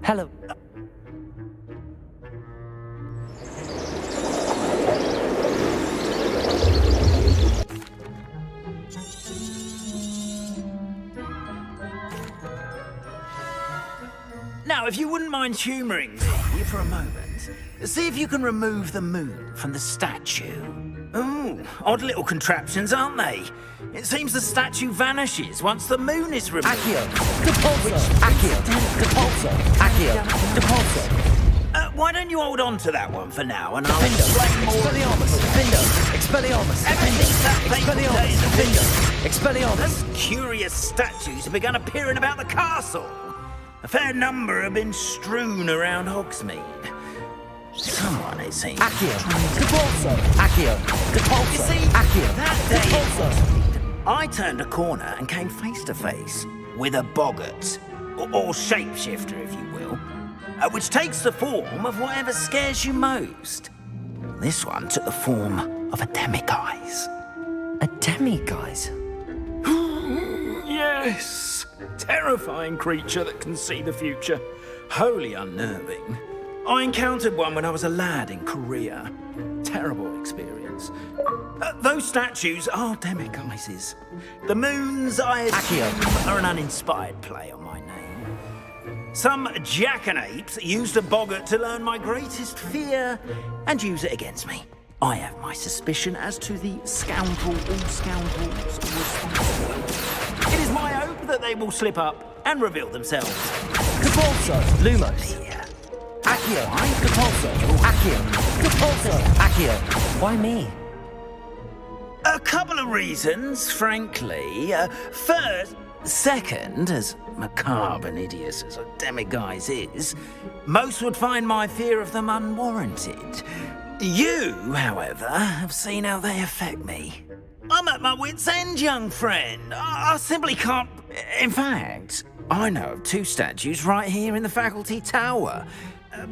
Hello. Now, if you wouldn't mind humouring me for a moment, see if you can remove the moon from the statue. Ooh, odd little contraptions, aren't they? It seems the statue vanishes once the moon is removed. Accio. Depulso. Accio. Depulso. Accio. Depulso. Why don't you hold on to that one for now, and I'll Findo. explain more. Expelliarmus. Findo. Expelliarmus. Ever since that fateful day Expelliarmus. in the Findo. Expelliarmus. Those curious statues have begun appearing about the castle. A fair number have been strewn around Hogsmeade. Someone, it seems. Accio. Depulso. Accio. Depulso. You see, Accio. that day in Depulso. Hogsmeade, I turned a corner and came face to face with a boggart, or shapeshifter, if you will, which takes the form of whatever scares you most. This one took the form of a demiguise. A demiguise? Yes, terrifying creature that can see the future. Wholly unnerving. I encountered one when I was a lad in Korea. Terrible experience. Those statues are demiguises. The moons, I assume, are an uninspired play on my name. Some jackanapes used a boggart to learn my greatest fear and use it against me. I have my suspicion as to the scoundrel or scoundrels responsible. It is my hope that they will slip up and reveal themselves. Depulso. Lumos. Here. Accio. Depulso. Accio. Depulso. Accio. Why me? A couple of reasons, frankly. Second, as macabre and hideous as a demiguise is, most would find my fear of them unwarranted. You, however, have seen how they affect me. I'm at my wit's end, young friend. I simply can't... In fact, I know of two statues right here in the faculty tower.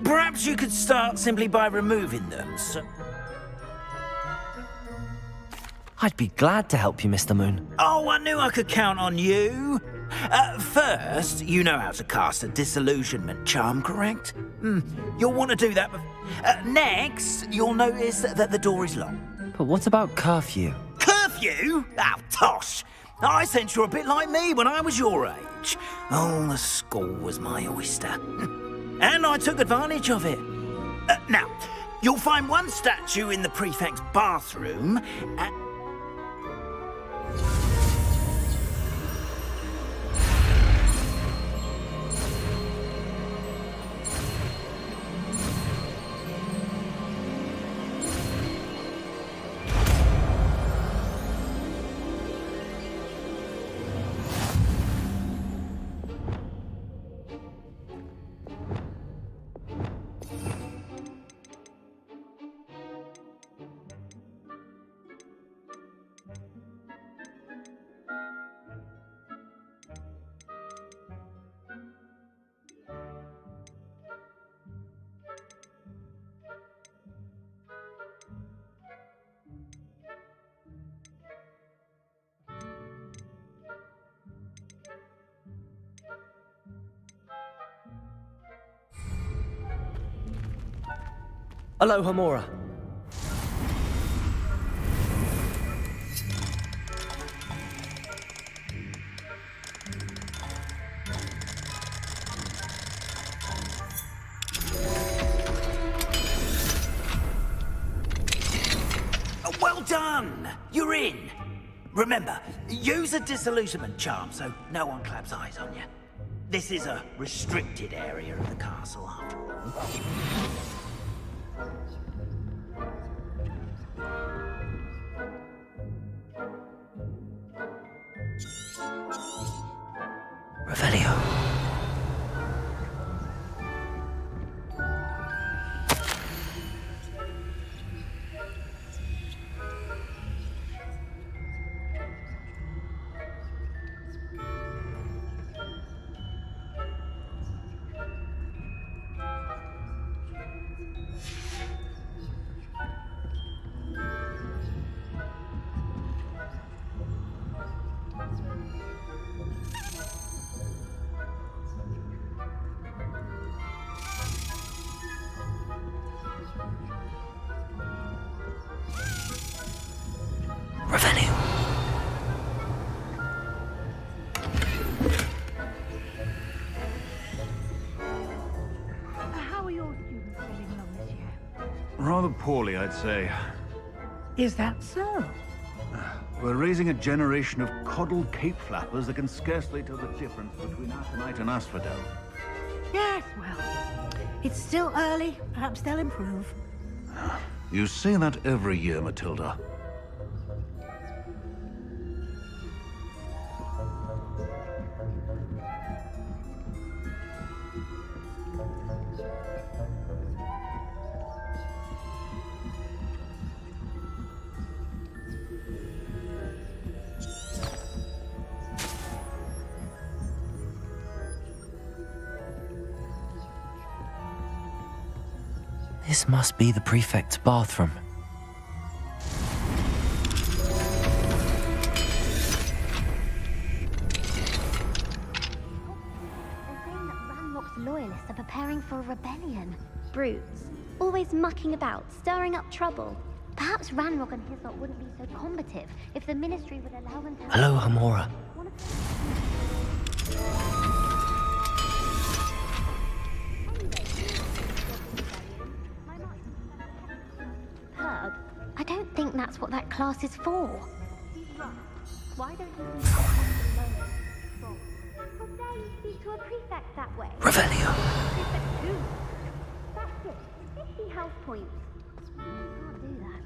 Perhaps you could start simply by removing them, so... I'd be glad to help you, Mr. Moon. Oh, I knew I could count on you. First, you know how to cast a disillusionment charm, correct? You'll want to do that. Next, you'll notice that the door is locked. But what about curfew? Curfew? Oh, tosh. I sense you're a bit like me when I was your age. Oh, the school was my oyster. And I took advantage of it. Now, you'll find one statue in the prefect's bathroom. Aloha Mora. Well done! You're in. Remember, use a disillusionment charm so no one claps eyes on you. This is a restricted area of the castle, after all. Revelio. poorly, I'd say. Is that so? We're raising a generation of coddled cape flappers that can scarcely tell the difference between aconite and asphodel. Yes, well, it's still early. Perhaps they'll improve. You say that every year, Matilda. This must be the prefect's bathroom. They're saying that Ranrock's loyalists are preparing for a rebellion. Brutes. Always mucking about, stirring up trouble. Perhaps Ranrock and his lot wouldn't be so combative if the Ministry would allow them to... Hello, Hamora. Herb, I don't think that's what that class is for. Why don't you How dare you speak to a prefect that way? Revelio. Prefect who? That's it. 50 house points. You can't do that.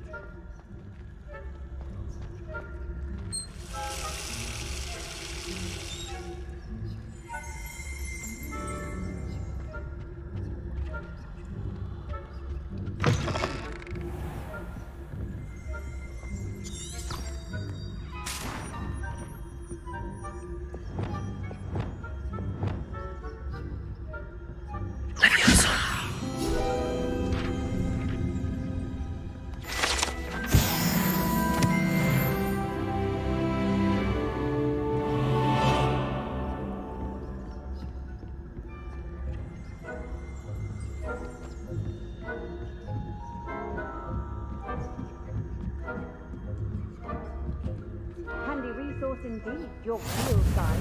Handy resource indeed, your field guide.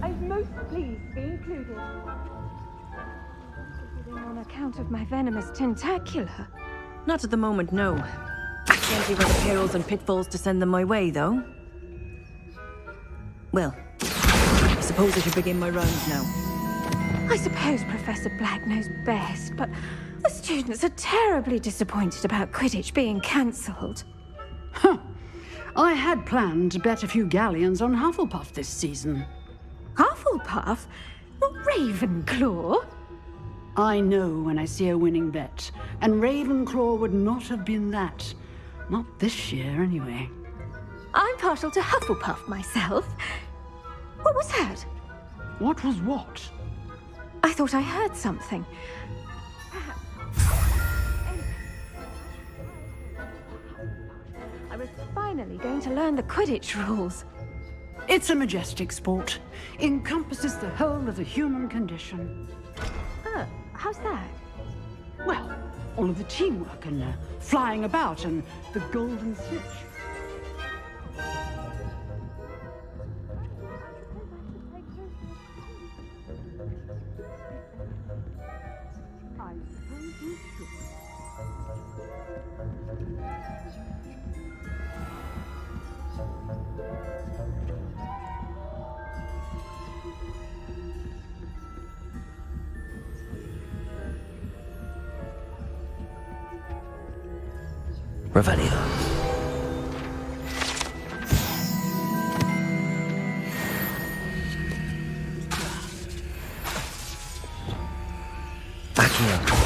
I'm most pleased to be included. On account of my venomous tentacula. Not at the moment, no. Plenty of other perils and pitfalls to send them my way, though. Well, I suppose I should begin my rounds now. I suppose Professor Black knows best, but the students are terribly disappointed about Quidditch being cancelled. I had planned to bet a few galleons on Hufflepuff this season. Hufflepuff? Not Ravenclaw? I know when I see a winning bet, and Ravenclaw would not have been that. Not this year, anyway. I'm partial to Hufflepuff myself. What was that? What was what? I thought I heard something. I was finally going to learn the Quidditch rules. It's a majestic sport. Encompasses the whole of the human condition. Oh, how's that? Well, all of the teamwork and flying about and the golden snitch. I suppose you should. Revelio. Accio.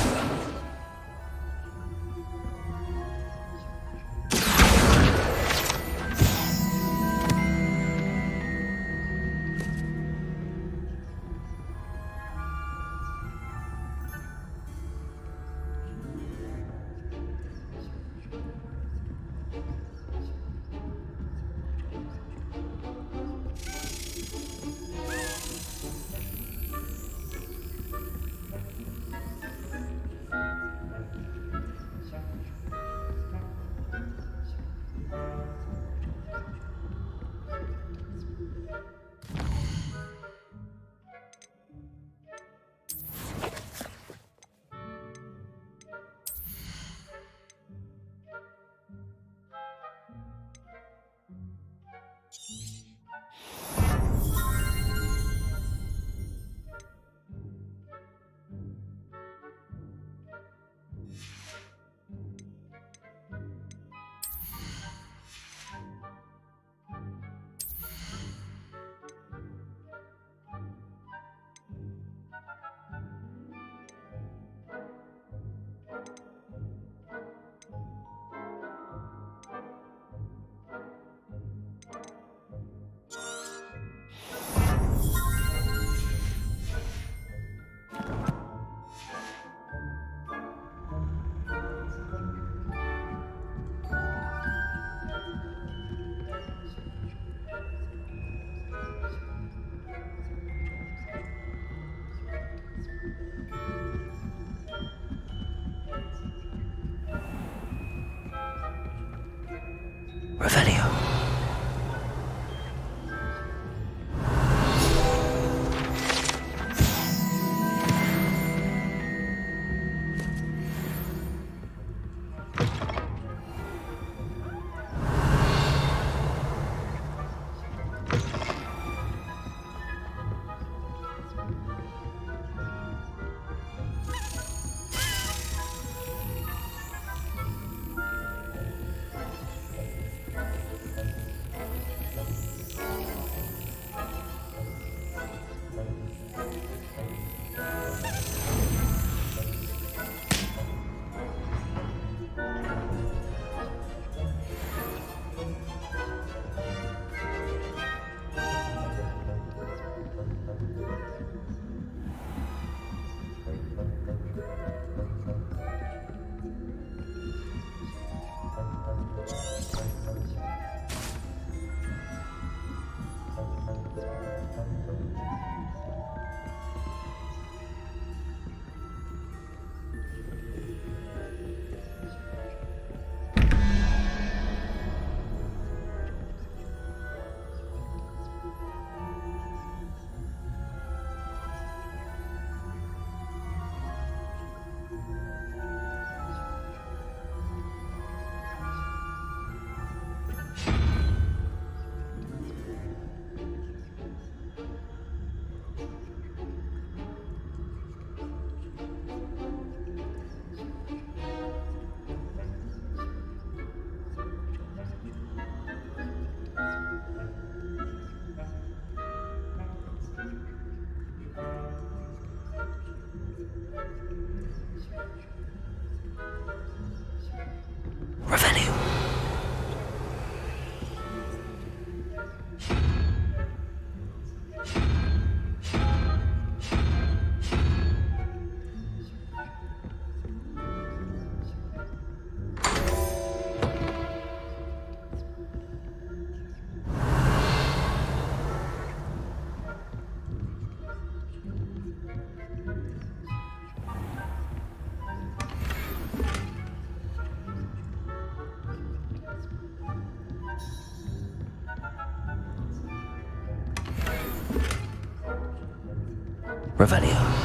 Revelio.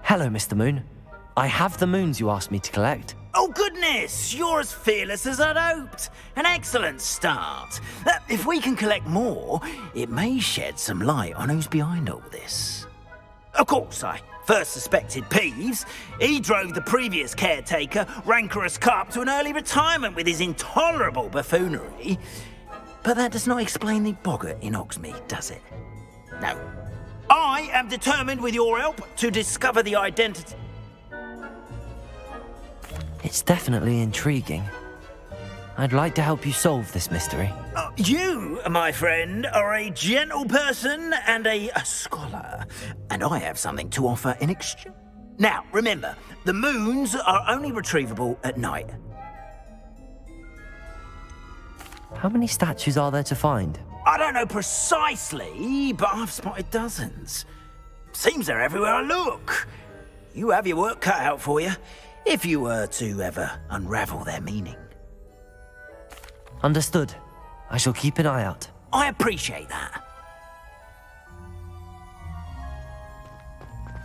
Hello, Mr. Moon. I have the moons you asked me to collect. Oh, goodness! You're as fearless as I'd hoped. An excellent start. If we can collect more, it may shed some light on who's behind all this. Of course, I first suspected Peeves. He drove the previous caretaker, Rancorous Carp, to an early retirement with his intolerable buffoonery. But that does not explain the boggart in Hogsmeade, does it? No. I am determined, with your help, to discover the identity... It's definitely intriguing. I'd like to help you solve this mystery. You, my friend, are a gentle person and a scholar, and I have something to offer in exchange. Now, remember, the moons are only retrievable at night. How many statues are there to find? I don't know precisely, but I've spotted dozens. Seems they're everywhere I look. You have your work cut out for you, if you were to ever unravel their meaning. Understood. I shall keep an eye out. I appreciate that.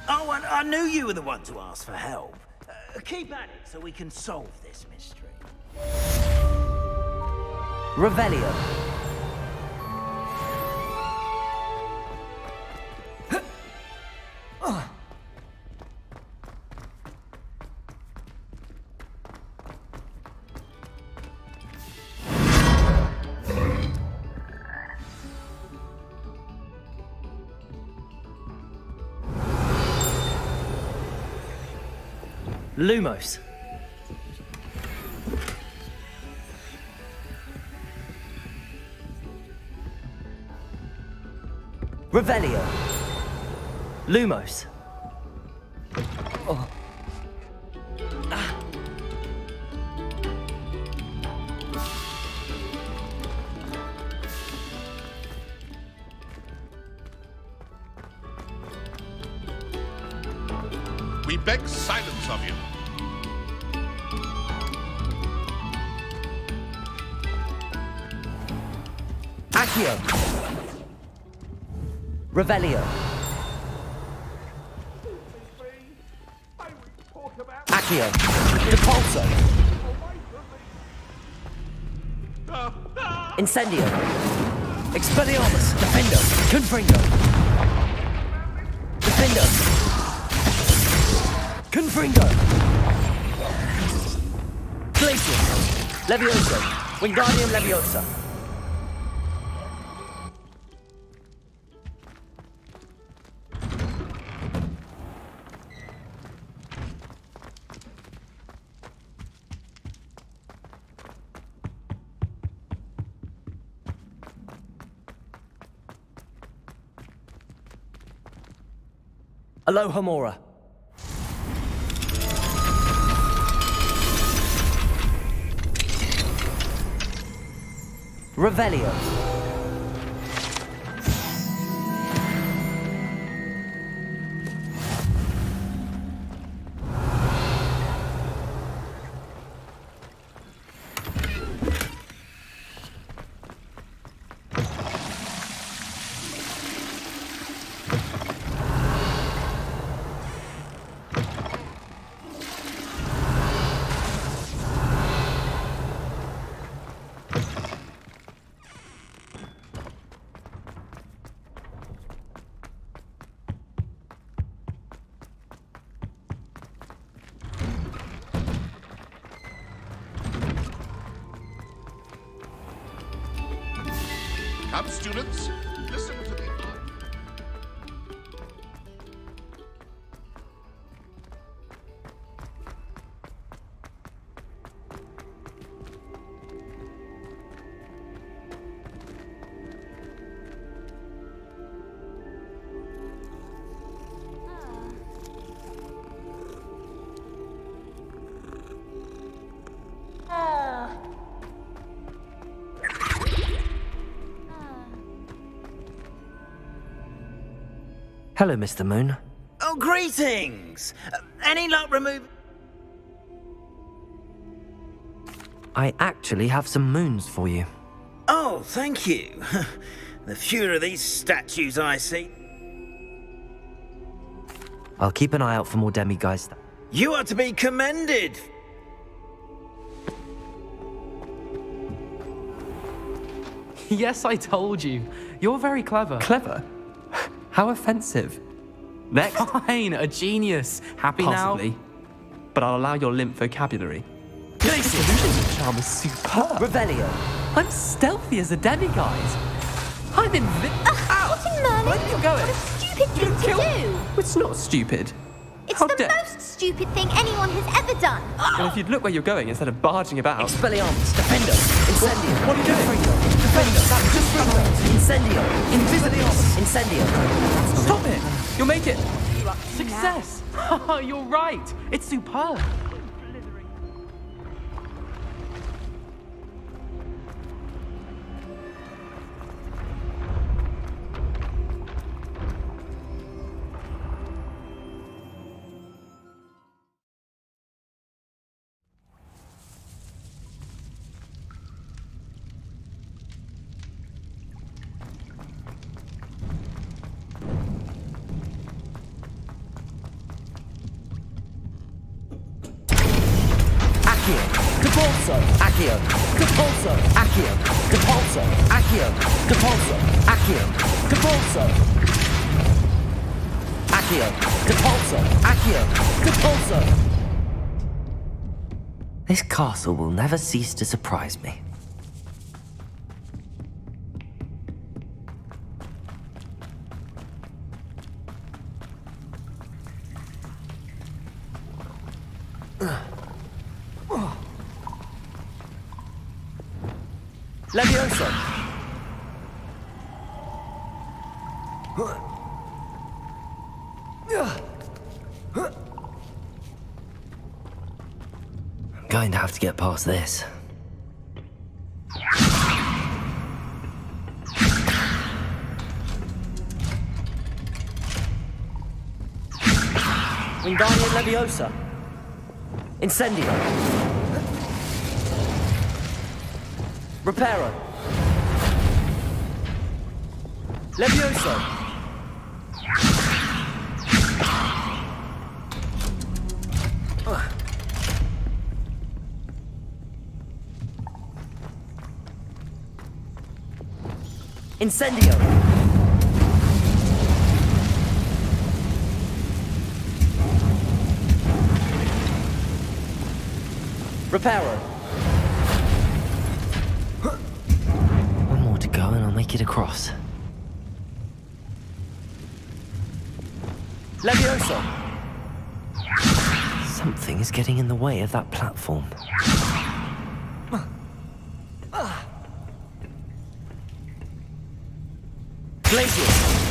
Oh, and I knew you were the one to ask for help. Keep at it so we can solve this mystery. Revelio. Lumos. Revelio. Lumos. Oh. Ah. We beg silence of you. Accio. Revelio. Accio. Depulso. Incendio. Expelliarmus. Defendo. Confringo. Defendo. Confringo. Glacius. Levioso. Wingardium Leviosa. Aloha Mora. Revelio. Come, students, listen to me. Hello, Mr. Moon. Oh, greetings! Any luck remove... I actually have some moons for you. Oh, thank you. The fewer of these statues I see... I'll keep an eye out for more demigods. You are to be commended! Yes, I told you. You're very clever. Clever? How offensive. Next. Fine, a genius. Happy Possibly. now? But I'll allow your limp vocabulary. Glacius! Your charm is superb. Revelio! I'm stealthy as a demiguise. I'm What in Merlin? Where are you going? What a stupid thing to do! It's not stupid. It's How the dare- most stupid thing anyone has ever done. And if you'd look where you're going instead of barging about. Expelliarmus! Defender! Incendio! What are you doing? Defender! Incendio! Invisibilis! Incendio! Stop it! You'll make it. Success! You're right. It's superb. Accio! Depulso! Accio! Depulso! Accio! Depulso! Accio! Depulso! Accio! Depulso! Accio! Depulso! Accio! Depulso! This castle will never cease to surprise me. Levioso! I'm going to have to get past this. Wingardium Leviosa! Incendio! Reparo! Levioso! Incendio! Reparo! One more to go and I'll make it across. Levioso! Something is getting in the way of that platform. Glacius!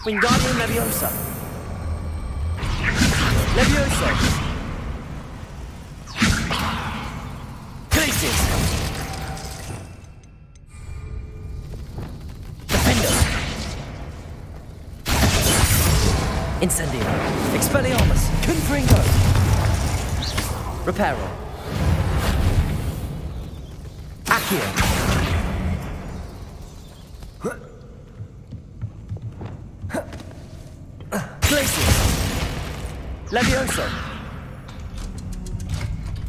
Wingardium Leviosa! Levioso! Glacius! Defender! Incendio! Expelliarmus! Confringo! Reparo! Accio! Levioso!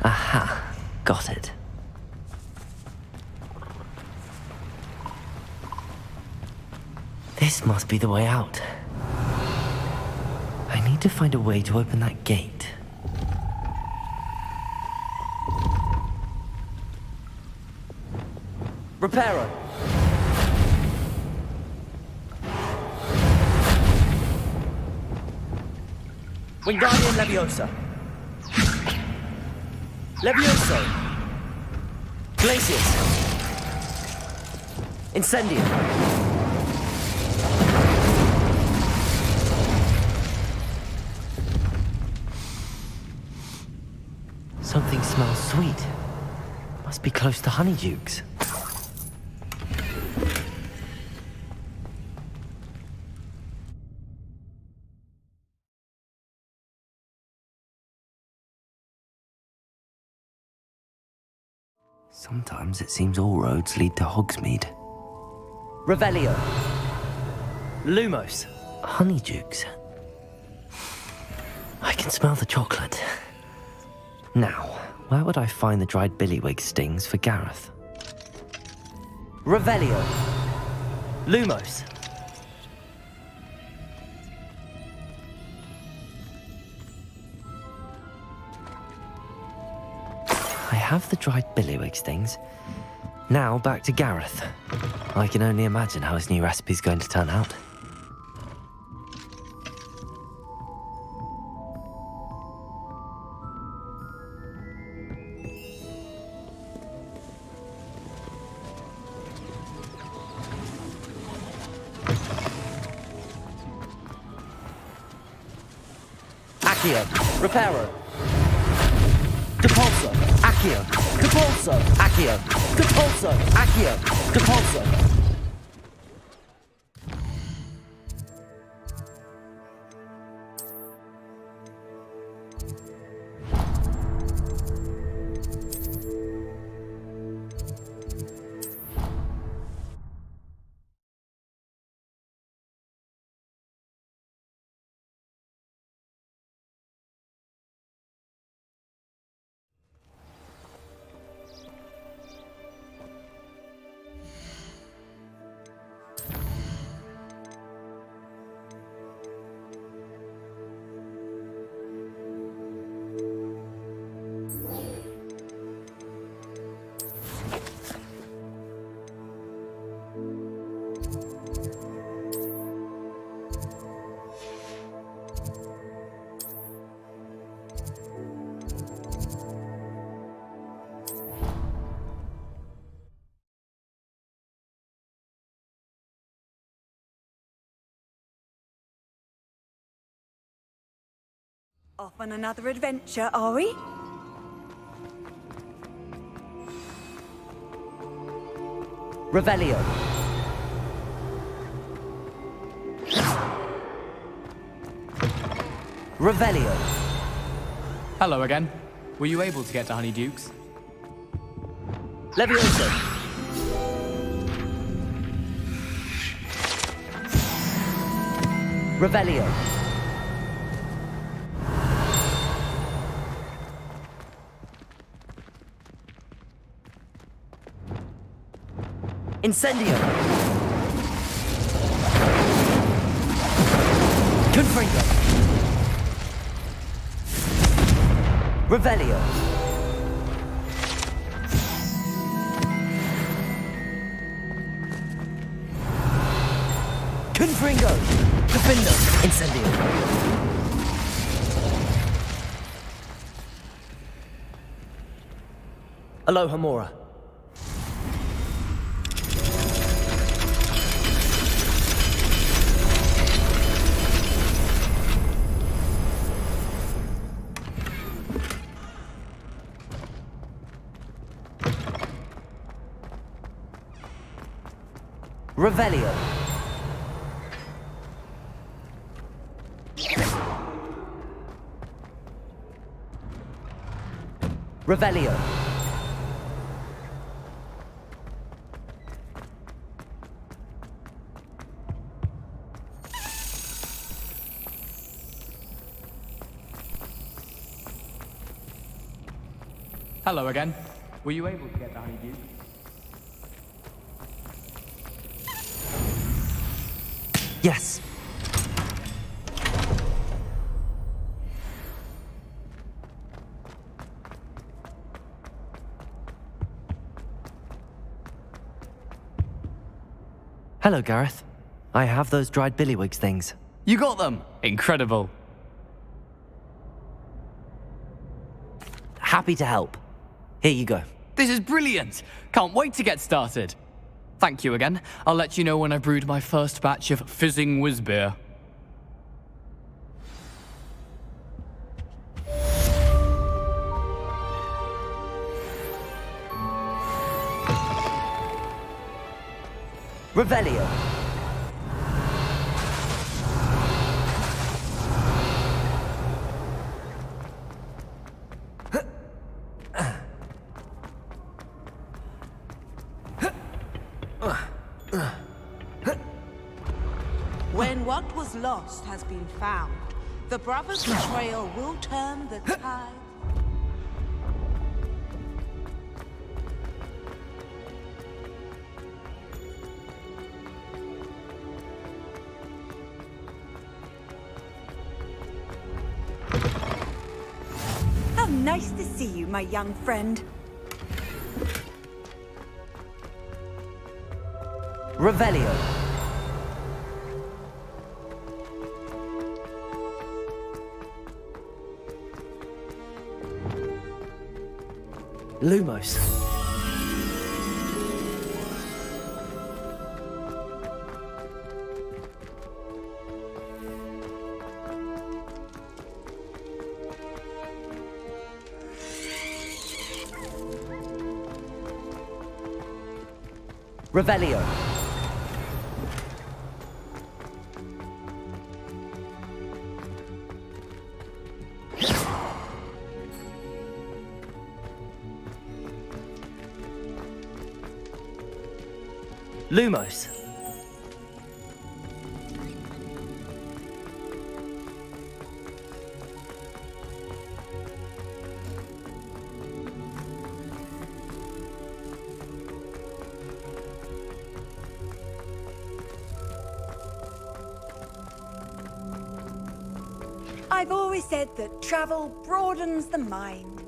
Aha, got it. This must be the way out. I need to find a way to open that gate. Reparo. Wingardium Leviosa. Levioso. Glacius. Incendium. Something smells sweet. Must be close to Honeydukes. Sometimes it seems all roads lead to Hogsmeade. Revelio. Lumos. Honeydukes. I can smell the chocolate. Now, where would I find the dried billywig stings for Gareth? Revelio. Lumos. I have the dried billywig stings. Now back to Gareth. I can only imagine how his new recipe's going to turn out. Accio, Reparo. Depulso, Accio, Depulso, Accio, Depulso, Accio, Depulso. Off on another adventure, are we? Revelio. Revelio. Hello again. Were you able to get to Honeydukes? Levioso. Revelio. Incendio. Confringo. Revelio. Confringo. Defindo. Incendio. Aloha Mora. Revelio. Revelio. Hello again. Were you able to get to Honeydew? Yes. Hello, Gareth. I have those dried billywigs things. You got them! Incredible. Happy to help. Here you go. This is brilliant! Can't wait to get started. Thank you again. I'll let you know when I brewed my first batch of fizzing whiz beer. Revelio. When what was lost has been found, the brothers' betrayal will turn the tide. How nice to see you, my young friend. Revelio. Lumos. Revelio. Lumos. I've always said that travel broadens the mind.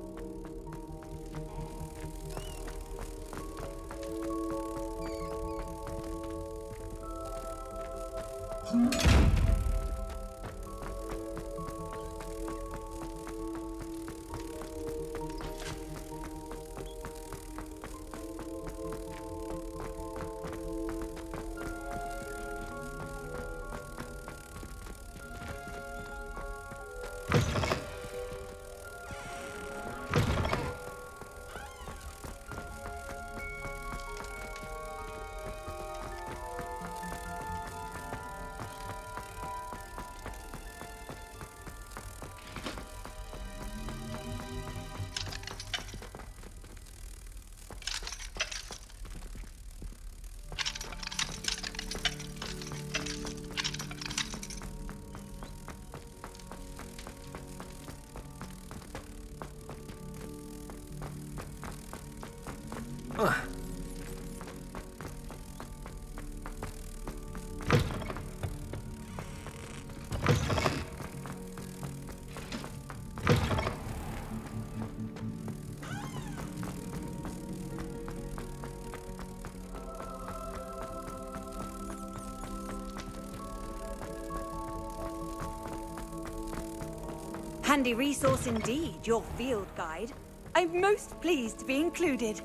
Handy resource indeed, your field guide. I'm most pleased to be included.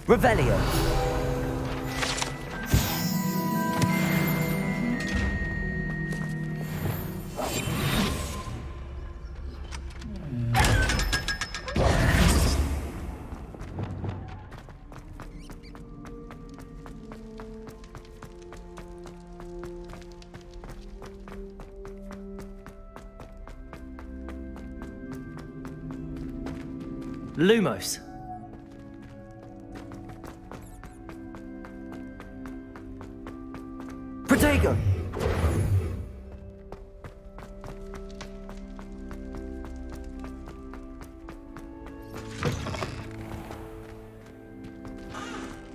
Revelio. Lumos. Protego.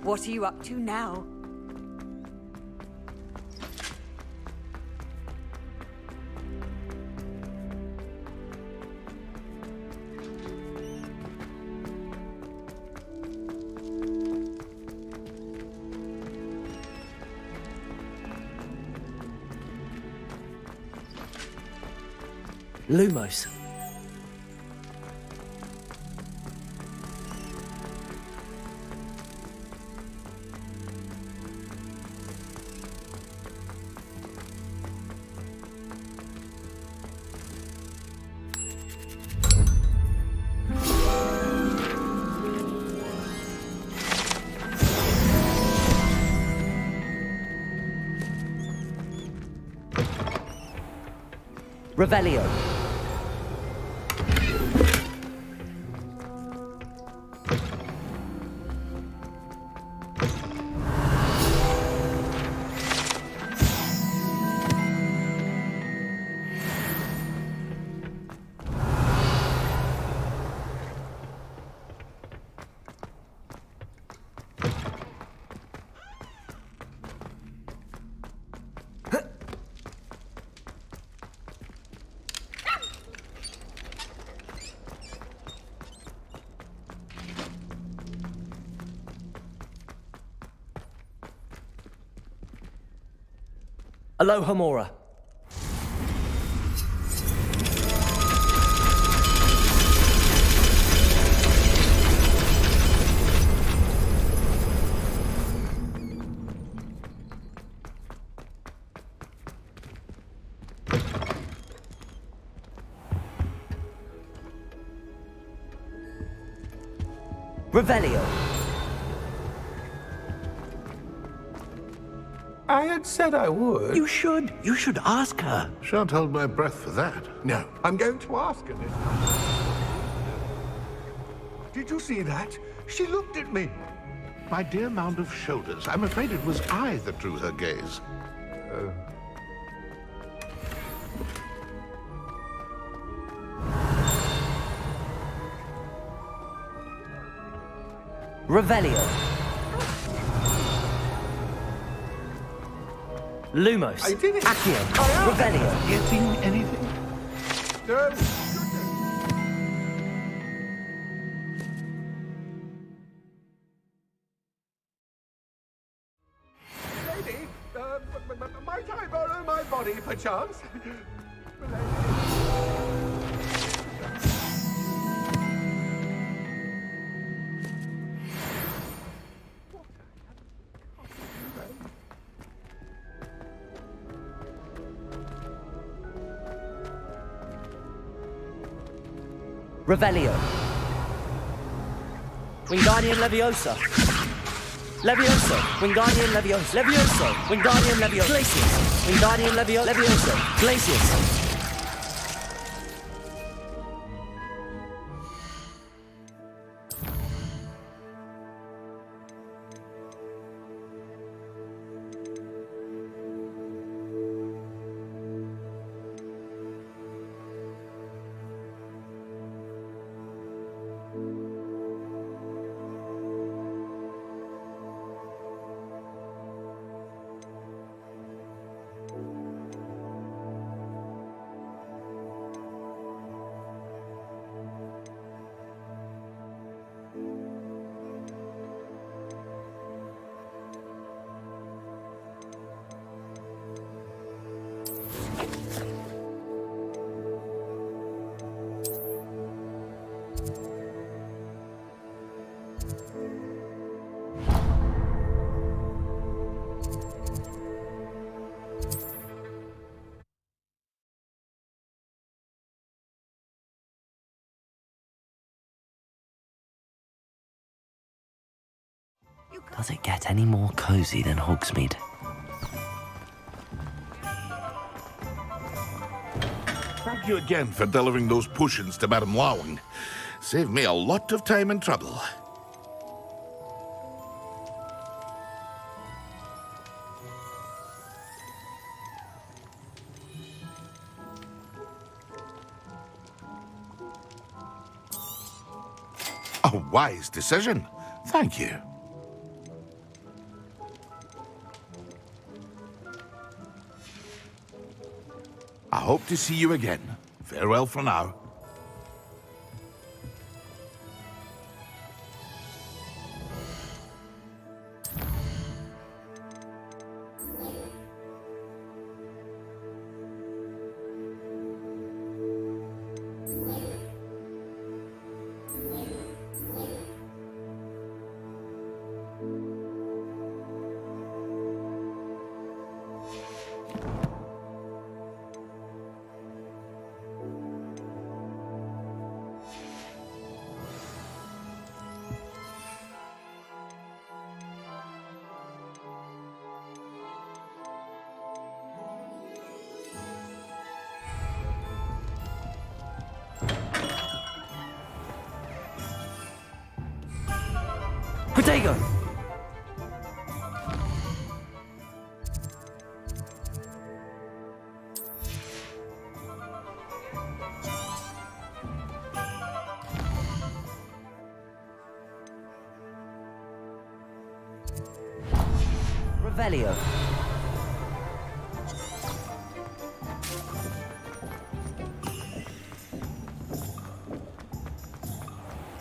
What are you up to now? Lumos. Revelio. Aloha Mora. Revelio. I had said I would. You should. You should ask her. Shan't hold my breath for that. No, I'm going to ask her this time. Did you see that? She looked at me. My dear mound of shoulders, I'm afraid it was I that drew her gaze. Revelio. Lumos. I did it. Accio. Revelio. Getting anything? No. Lady, might I borrow my body, perchance? Revelio. Wingardium Leviosa. Levioso. Wingardium Leviosa. Levioso. Wingardium Leviosa. Glacius. Wingardium Leviosa. Glacius. Does it get any more cozy than Hogsmeade? Thank you again for delivering those potions to Madame Lawing. Saved me a lot of time and trouble. A wise decision. Thank you. I hope to see you again. Farewell for now. Protego! Revelio.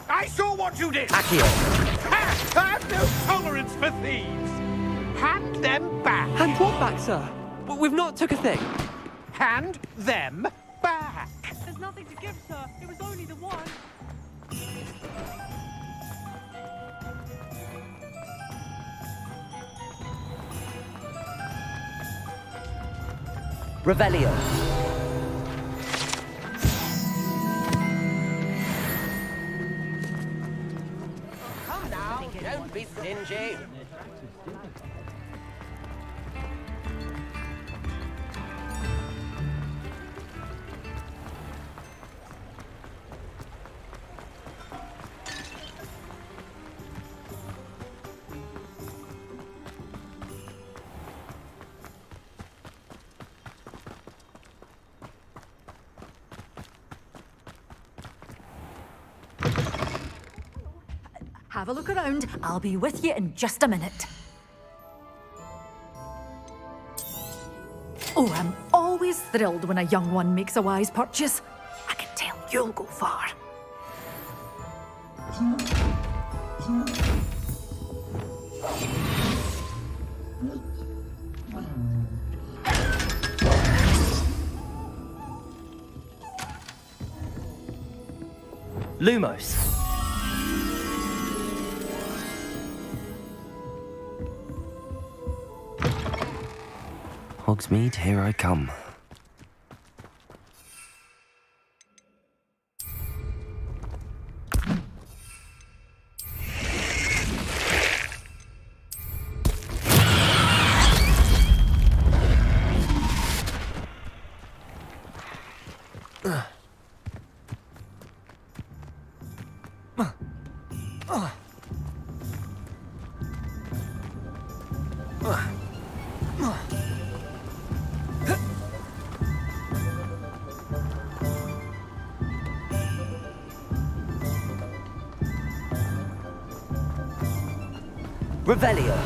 I saw what you did! Accio. I have no tolerance for thieves! Hand them back! And what back, sir? We've not took a thing. Hand them back! There's nothing to give, sir. It was only the one. Revelio. Come now, don't be stingy. Have a look around. I'll be with you in just a minute. Oh, I'm always thrilled when a young one makes a wise purchase. I can tell you'll go far. Lumos. Hogsmeade, here I come. Revelio.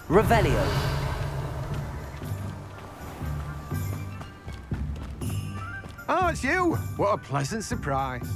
Revelio. Oh, it's you! What a pleasant surprise.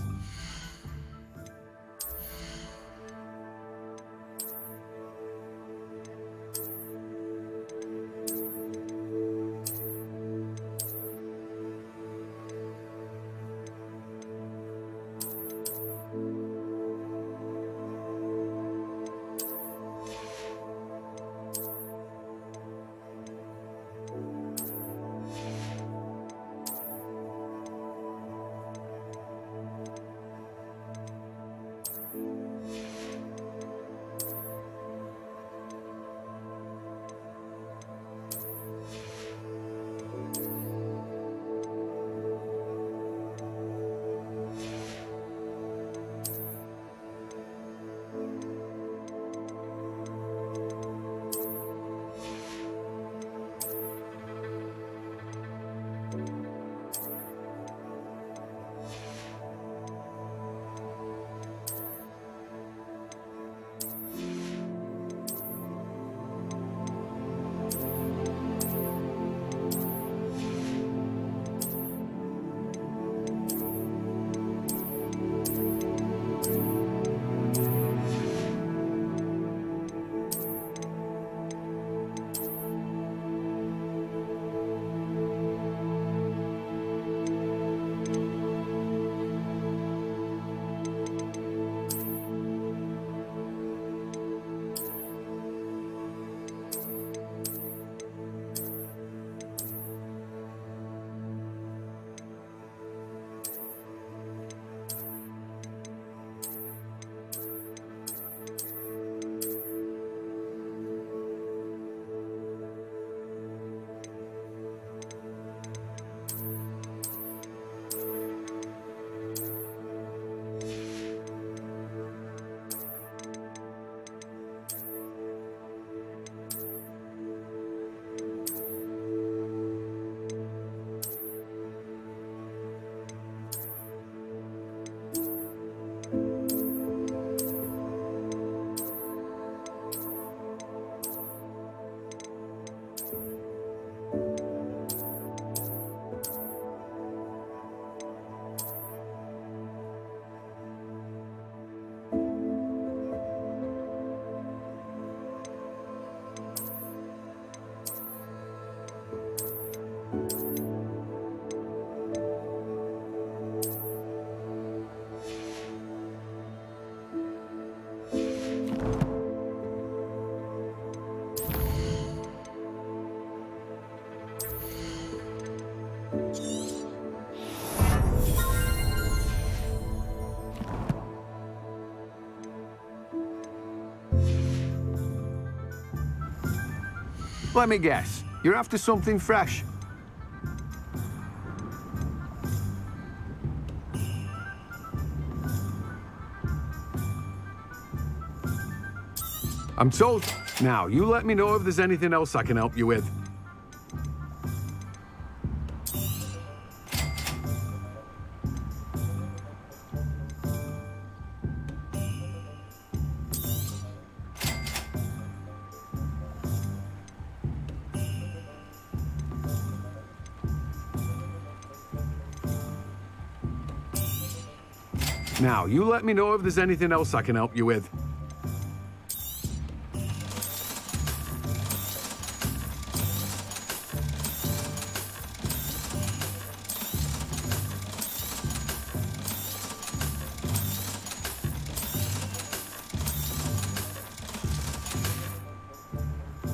Let me guess. You're after something fresh. I'm told. Now, you let me know if there's anything else I can help you with. Now, you let me know if there's anything else I can help you with.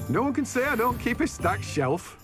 No one can say I don't keep a stacked shelf.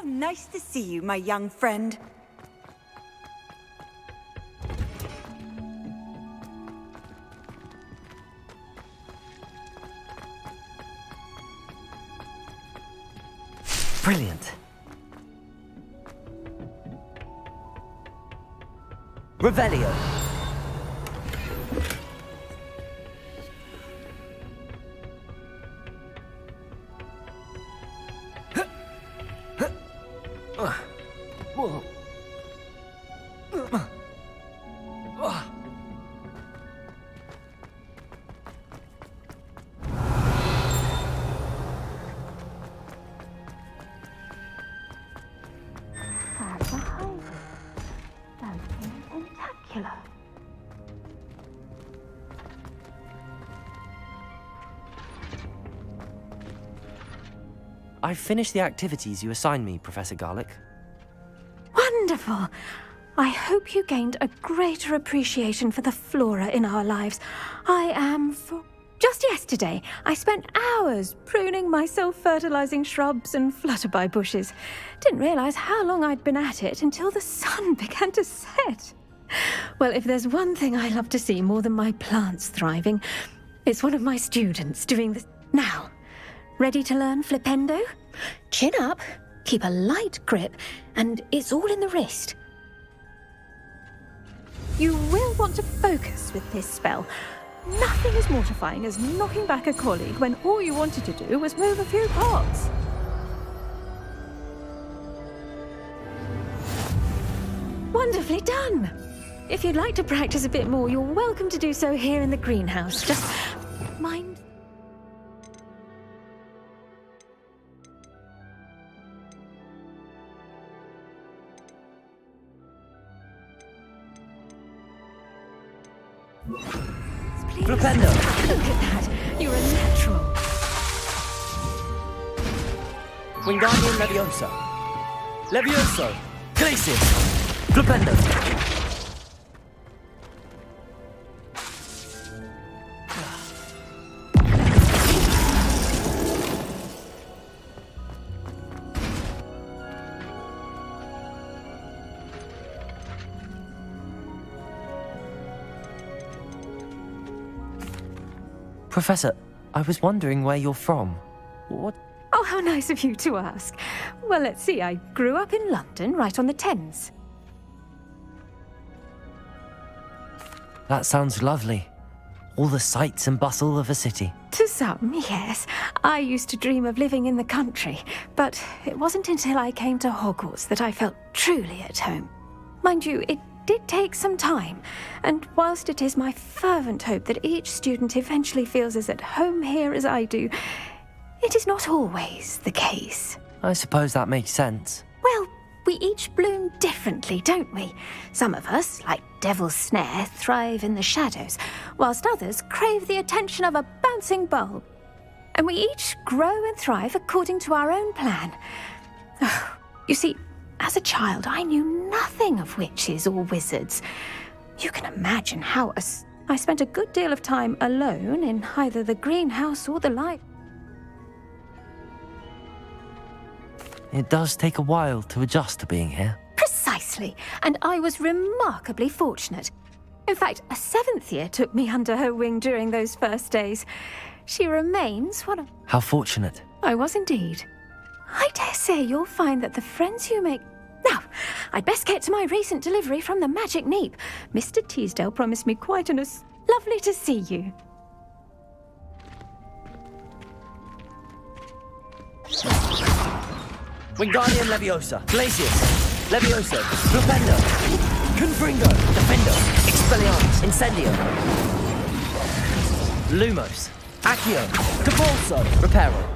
nice to see you, my young friend. Brilliant. Revelio. I've finished the activities you assigned me, Professor Garlick. Wonderful! I hope you gained a greater appreciation for the flora in our lives. I am for... Just yesterday, I spent hours pruning my self-fertilizing shrubs and flutterby bushes. Didn't realize how long I'd been at it until the sun began to set. Well, if there's one thing I love to see more than my plants thriving, it's one of my students doing this. Now, ready to learn Flipendo? Chin up, keep a light grip, and it's all in the wrist. You will want to focus with this spell. Nothing as mortifying as knocking back a colleague when all you wanted to do was move a few pots. Wonderfully done! If you'd like to practice a bit more, you're welcome to do so here in the greenhouse. Just mind... Please. Flipendo! Look at that! You're a natural. Wingardium Leviosa. Levioso. Glacius. Flipendo. Professor, I was wondering where you're from. What? Oh, how nice of you to ask. Well, let's see. I grew up in London, right on the Thames. That sounds lovely. All the sights and bustle of a city. To some, yes. I used to dream of living in the country, but it wasn't until I came to Hogwarts that I felt truly at home. Mind you, it did take some time, and whilst it is my fervent hope that each student eventually feels as at home here as I do, it is not always the case. I suppose that makes sense. Well, we each bloom differently, don't we? Some of us, like Devil's Snare, thrive in the shadows, whilst others crave the attention of a bouncing bulb. And we each grow and thrive according to our own plan. You see, as a child, I knew nothing of witches or wizards. You can imagine how I spent a good deal of time alone in either the greenhouse or the light. It does take a while to adjust to being here. Precisely, and I was remarkably fortunate. In fact, a 7th year took me under her wing during those first days. She remains one of... How fortunate. I was indeed. I dare say you'll find that the friends you make... Now, I'd best get to my recent delivery from the Magic Neep. Mr. Teasdale promised me quite an... Lovely to see you. Wingardium Leviosa. Glacius. Levioso. Flipendo. Confringo. Defendo. Expelliarmus. Incendio. Lumos. Accio. Cabalso. Reparo.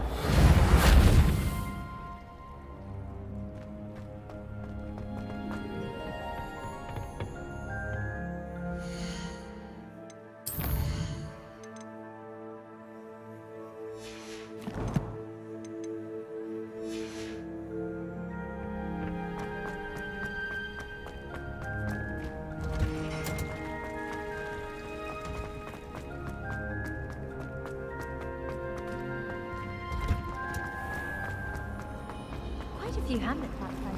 few hamlets outside.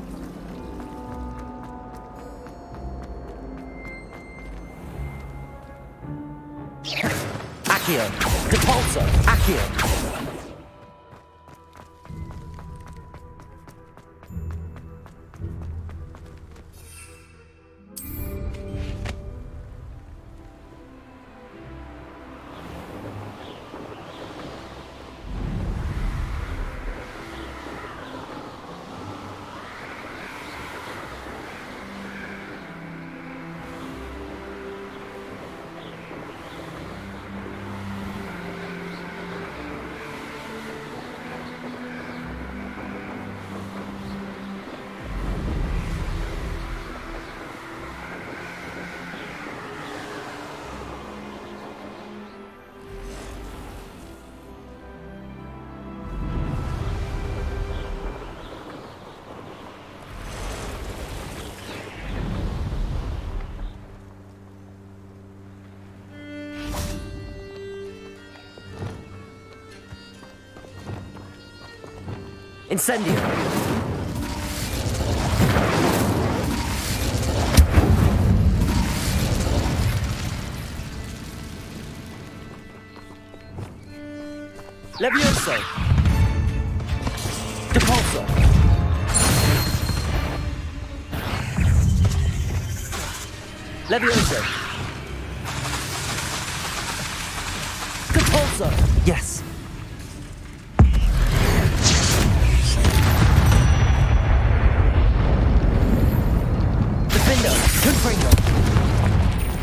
Accio! Depulso! Accio! Incendio! Levioso! Depulso! Levioso! Depulso! Yes!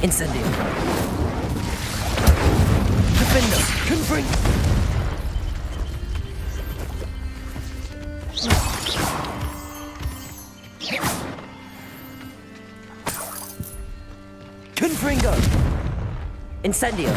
Incendio. Defender. Confringo. Confringo. Incendio.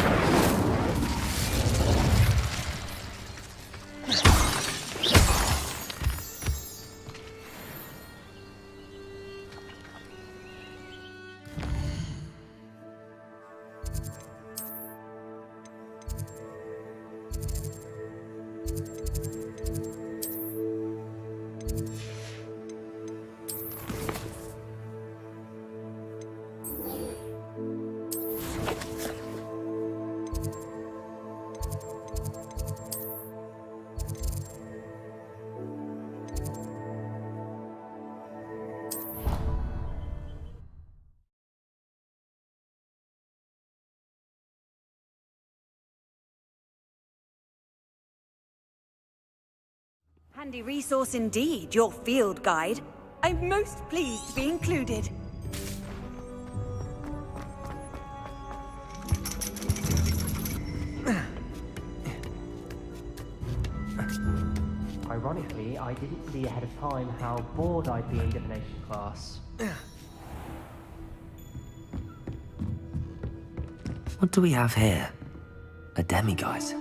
Handy resource indeed, your field guide. I'm most pleased to be included. Ironically, I didn't see ahead of time how bored I'd be in divination class. What do we have here? A demiguise.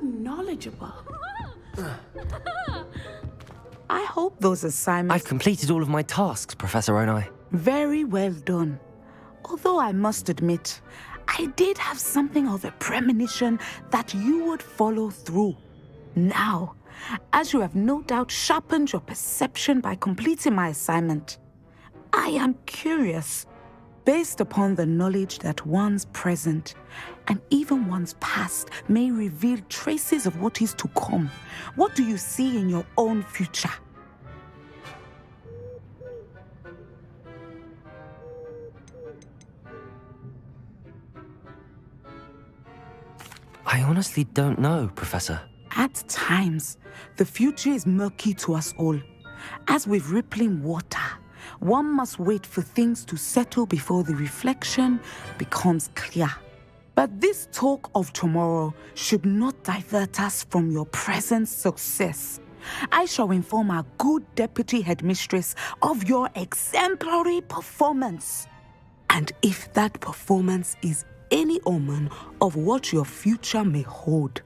Knowledgeable. I hope those assignments... I've completed all of my tasks, Professor Onai. Very well done. Although I must admit, I did have something of a premonition that you would follow through. Now, as you have no doubt sharpened your perception by completing my assignment, I am curious, based upon the knowledge that one's present and even one's past may reveal traces of what is to come. What do you see in your own future? I honestly don't know, Professor. At times, the future is murky to us all. As with rippling water, one must wait for things to settle before the reflection becomes clear. But this talk of tomorrow should not divert us from your present success. I shall inform our good deputy headmistress of your exemplary performance. And if that performance is any omen of what your future may hold,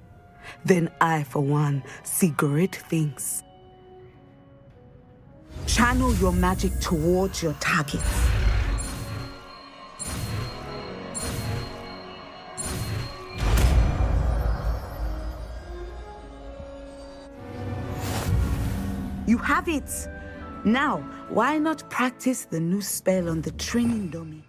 then I, for one, see great things. Channel your magic towards your target. You have it! Now, why not practice the new spell on the training dummy?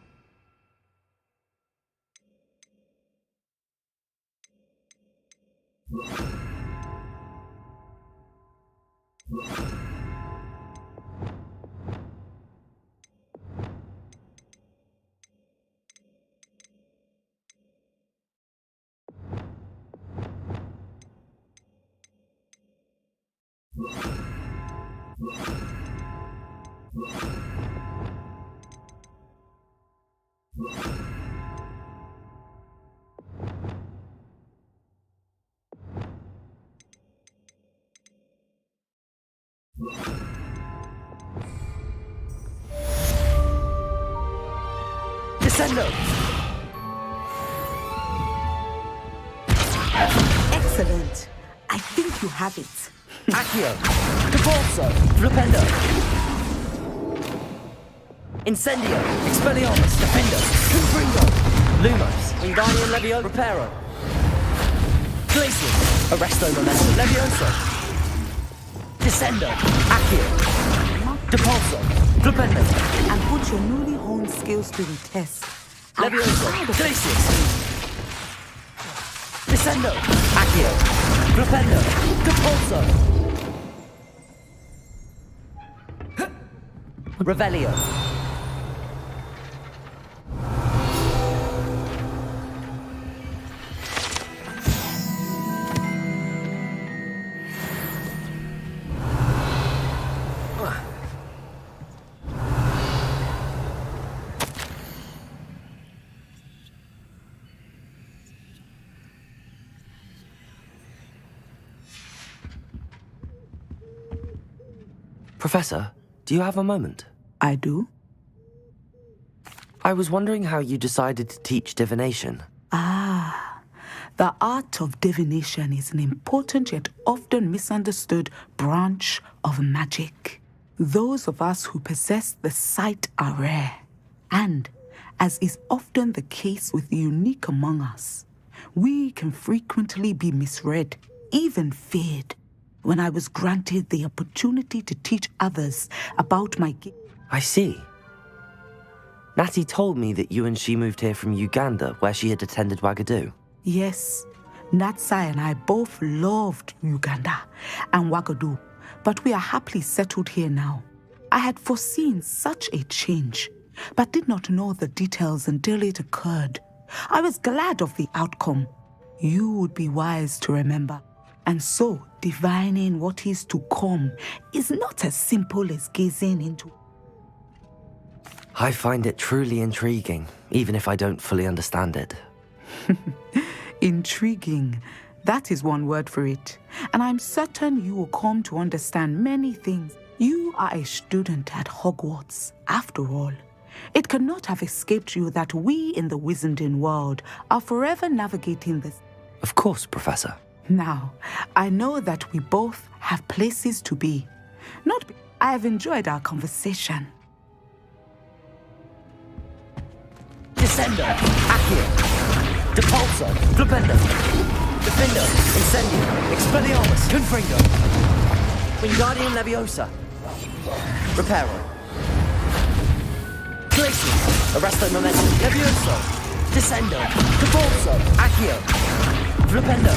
Descendo! Excellent. I think you have it. Accio! Caporzo! Flipendo! Incendio! Expelliarmus! Defendo! Confringo! Lumos! Wingardium Levio! Reparo! Glacius! Arresto Momentum! Levioso! Descendo! Accio! Depulso! Flipendo! And put your newly honed skills to the test. Levioso! Glacius! Descendo! Accio! Flipendo! Depulso! Revelio! Professor, do you have a moment? I do. I was wondering how you decided to teach divination. The art of divination is an important yet often misunderstood branch of magic. Those of us who possess the sight are rare. And, as is often the case with the unique among us, we can frequently be misread, even feared. When I was granted the opportunity to teach others about my gift. I see. Natty told me that you and she moved here from Uganda, where she had attended Wagadu. Yes, Natsai and I both loved Uganda and Wagadu, but we are happily settled here now. I had foreseen such a change, but did not know the details until it occurred. I was glad of the outcome. You would be wise to remember. And so, divining what is to come is not as simple as gazing into. I find it truly intriguing, even if I don't fully understand it. Intriguing. That is one word for it. And I'm certain you will come to understand many things. You are a student at Hogwarts, after all. It cannot have escaped you that we in the Wizarding world are forever navigating this. Of course, Professor. Now, I know that we both have places to be. I have enjoyed our conversation. Descendo! Accio! Depulso! Flipendo! Defendo! Incendio! Expelliarmus! Confringo! Wingardium Leviosa! Reparo! Glacius! Arresto Momentum! Levioso! Descendo! Depulso! Accio! Flipendo!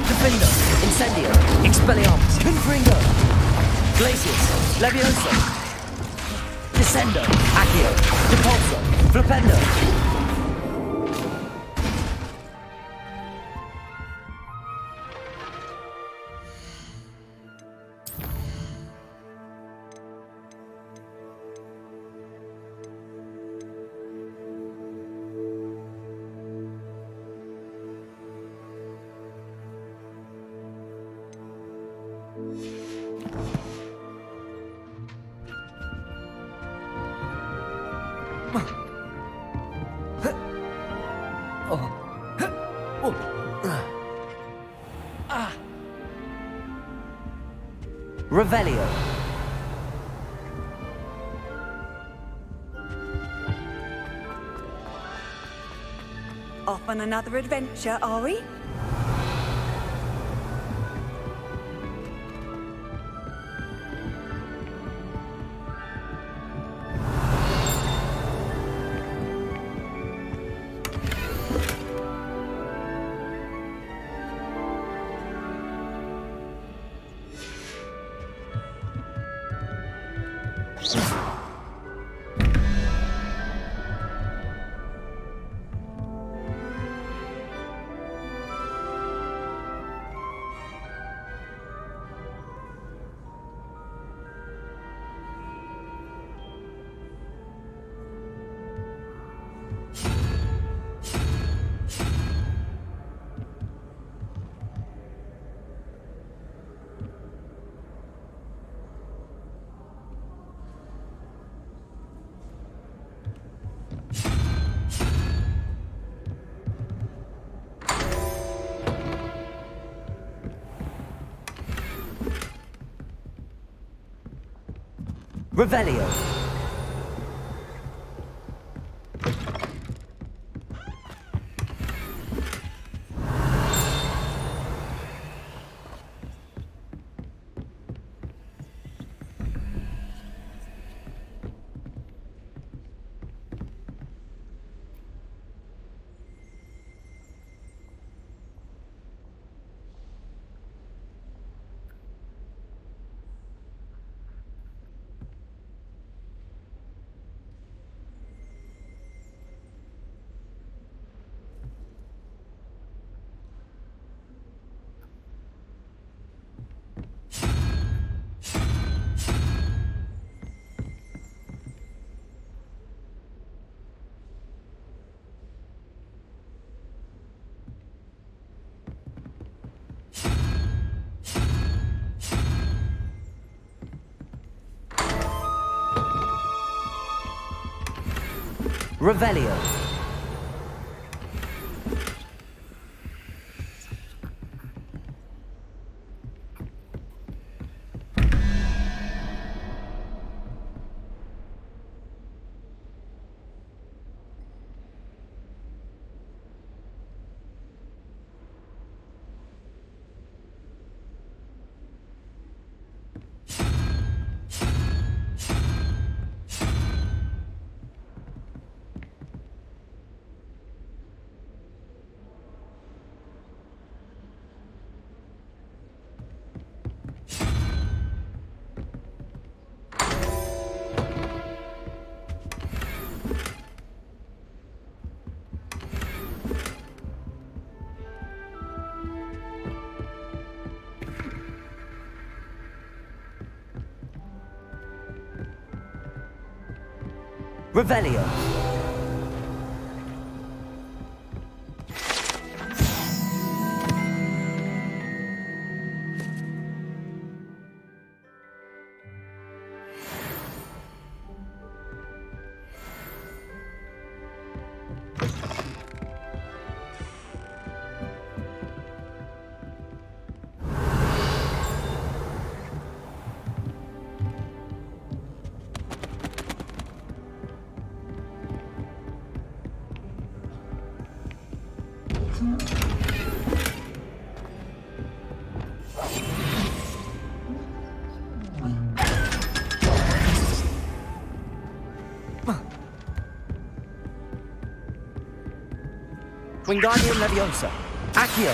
Defendo! Incendio! Expelliarmus! Confringo! Glacius! Levioso! Descendo! Accio! Depulso! Flipendo! Revelio. Off on another adventure, are we? Revelio. Revelio. Revelio. Wingardium Leviosa. Accio.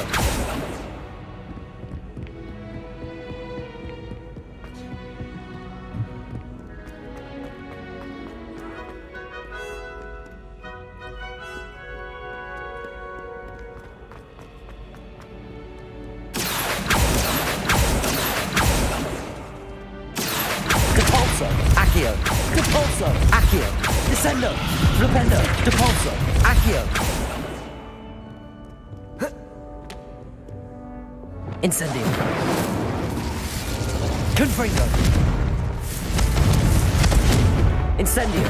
Depulso. Accio. Depulso. Accio. Descendo. Flipendo. Depulso. Accio. Incendio. Confringo. Incendio.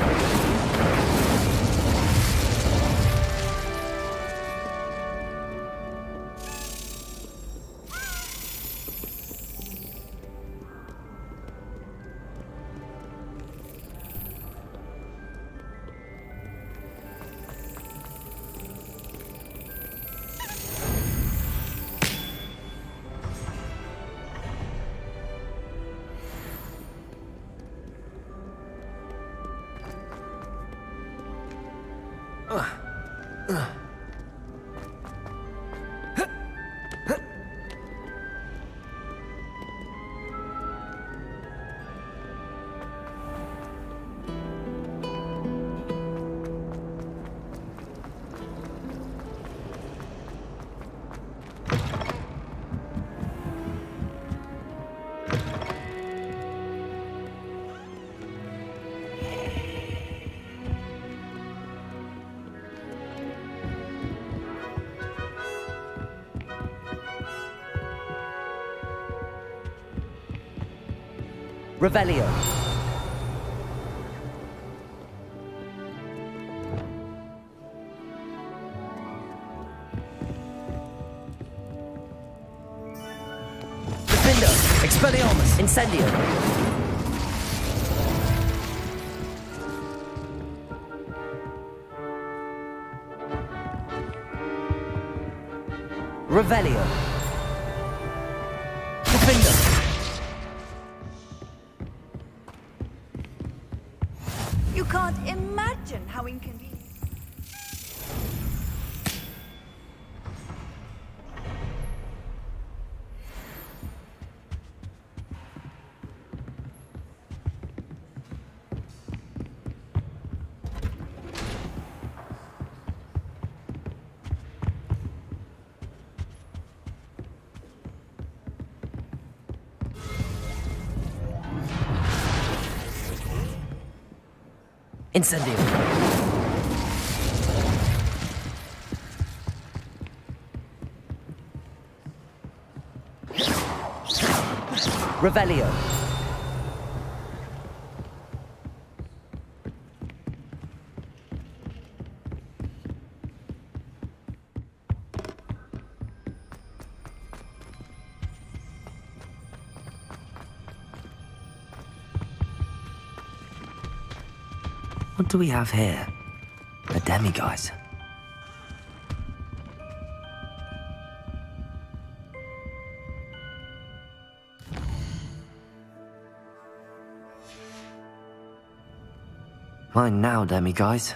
Revelio. Defender. Expelliarmus. Incendio. Revelio. Defender. You can't imagine how inconvenient. Incendio. Revelio. What do we have here? A demiguise. Mine now, demiguise.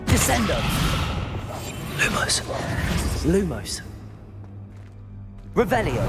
Descendo. Lumos. Lumos. Revelio.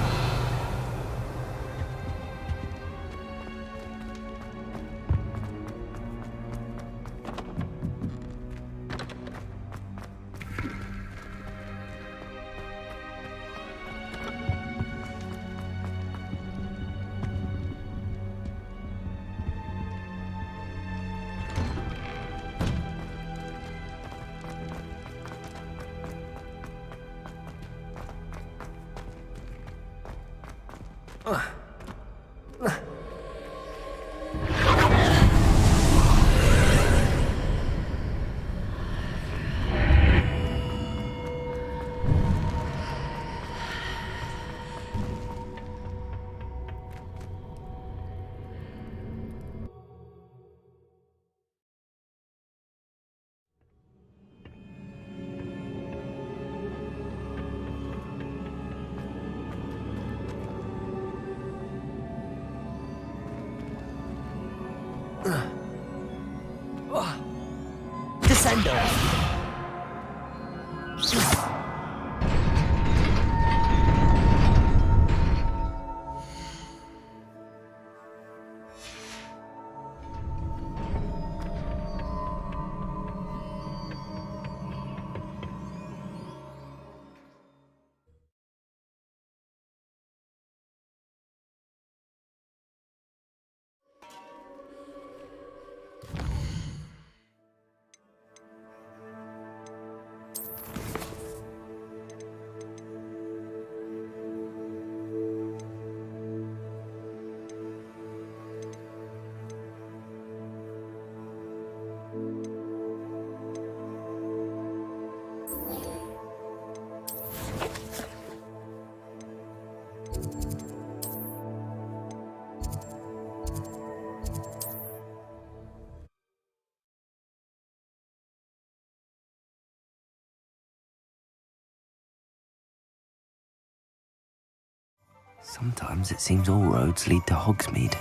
Sometimes it seems all roads lead to Hogsmeade.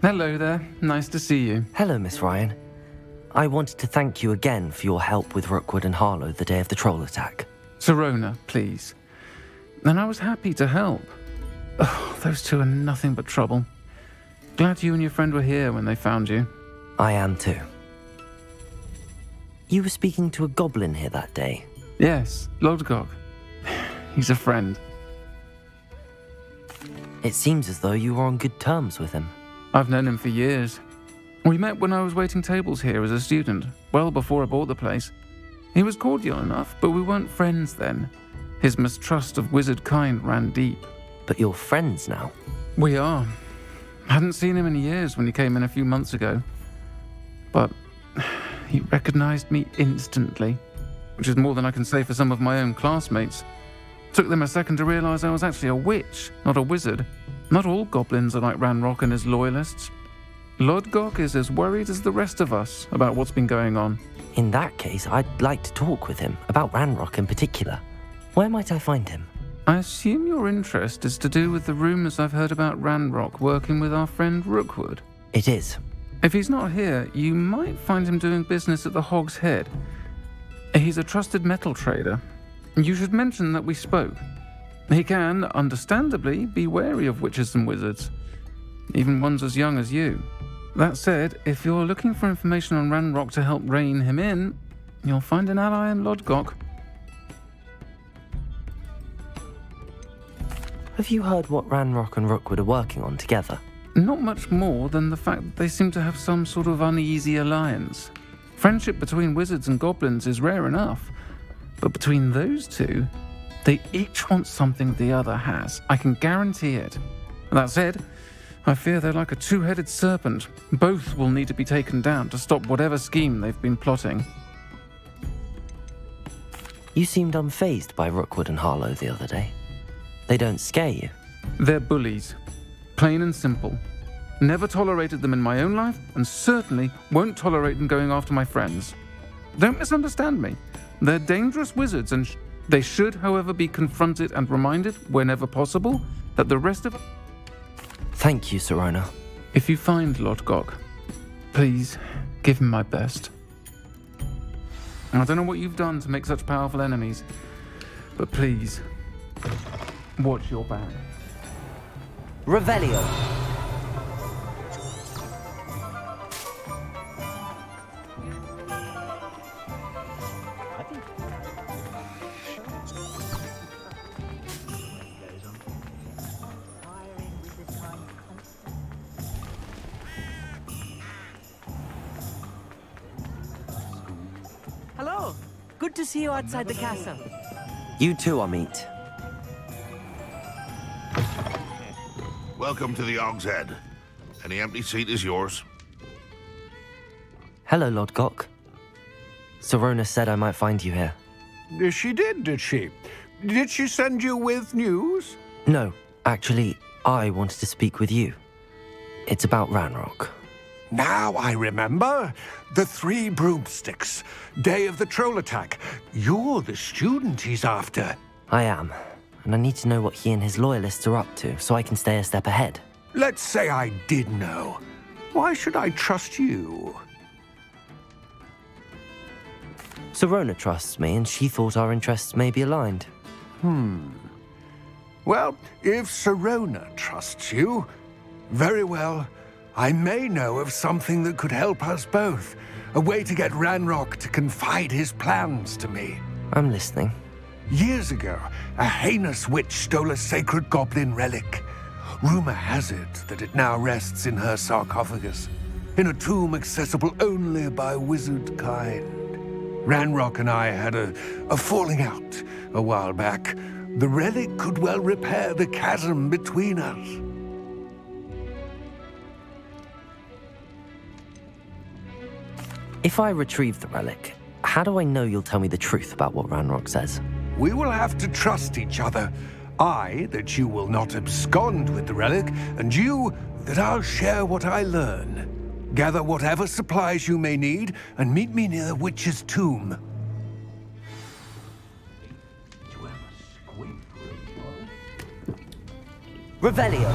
Hello there. Nice to see you. Hello, Miss Ryan. I wanted to thank you again for your help with Rookwood and Harlow the day of the troll attack. Sirona, please. And I was happy to help. Oh, those two are nothing but trouble. Glad you and your friend were here when they found you. I am too. You were speaking to a goblin here that day. Yes, Lodgok. He's a friend. It seems as though you were on good terms with him. I've known him for years. We met when I was waiting tables here as a student, well before I bought the place. He was cordial enough, but we weren't friends then. His mistrust of wizard kind ran deep. But you're friends now? We are. Hadn't seen him in years when he came in a few months ago. But he recognized me instantly, which is more than I can say for some of my own classmates. Took them a second to realize I was actually a witch, not a wizard. Not all goblins are like Ranrock and his loyalists. Lodgok is as worried as the rest of us about what's been going on. In that case, I'd like to talk with him, about Ranrock in particular. Where might I find him? I assume your interest is to do with the rumors I've heard about Ranrock working with our friend Rookwood. It is. If he's not here, you might find him doing business at the Hog's Head. He's a trusted metal trader. You should mention that we spoke. He can, understandably, be wary of witches and wizards, even ones as young as you. That said, if you're looking for information on Ranrock to help rein him in, you'll find an ally in Lodgok. Have you heard what Ranrock and Rookwood are working on together? Not much more than the fact that they seem to have some sort of uneasy alliance. Friendship between wizards and goblins is rare enough, but between those two, they each want something the other has. I can guarantee it. That said, I fear they're like a two-headed serpent. Both will need to be taken down to stop whatever scheme they've been plotting. You seemed unfazed by Rookwood and Harlow the other day. They don't scare you? They're bullies. Plain and simple. Never tolerated them in my own life, and certainly won't tolerate them going after my friends. Don't misunderstand me. They're dangerous wizards, and they should, however, be confronted and reminded, whenever possible, that the rest of... Thank you, Sirona. If you find Lodgok, please give him my best. I don't know what you've done to make such powerful enemies, but please, watch your back. Revelio. Hello. Good to see you outside the castle. You too, Amit. Welcome to the Hog's Head. Any empty seat is yours. Hello, Lodgok. Sirona said I might find you here. She did she? Did she send you with news? No, actually, I wanted to speak with you. It's about Ranrock. Now I remember. The 3 broomsticks. Day of the troll attack. You're the student he's after. I am, and I need to know what he and his loyalists are up to so I can stay a step ahead. Let's say I did know. Why should I trust you? Sirona trusts me, and she thought our interests may be aligned. Well, if Sirona trusts you, very well. I may know of something that could help us both. A way to get Ranrock to confide his plans to me. I'm listening. Years ago, a heinous witch stole a sacred goblin relic. Rumor has it that it now rests in her sarcophagus, in a tomb accessible only by wizard kind. Ranrock and I had a falling out a while back. The relic could well repair the chasm between us. If I retrieve the relic, how do I know you'll tell me the truth about what Ranrock says? We will have to trust each other. I, that you will not abscond with the relic, and you, that I'll share what I learn. Gather whatever supplies you may need, and meet me near the witch's tomb. Revelio.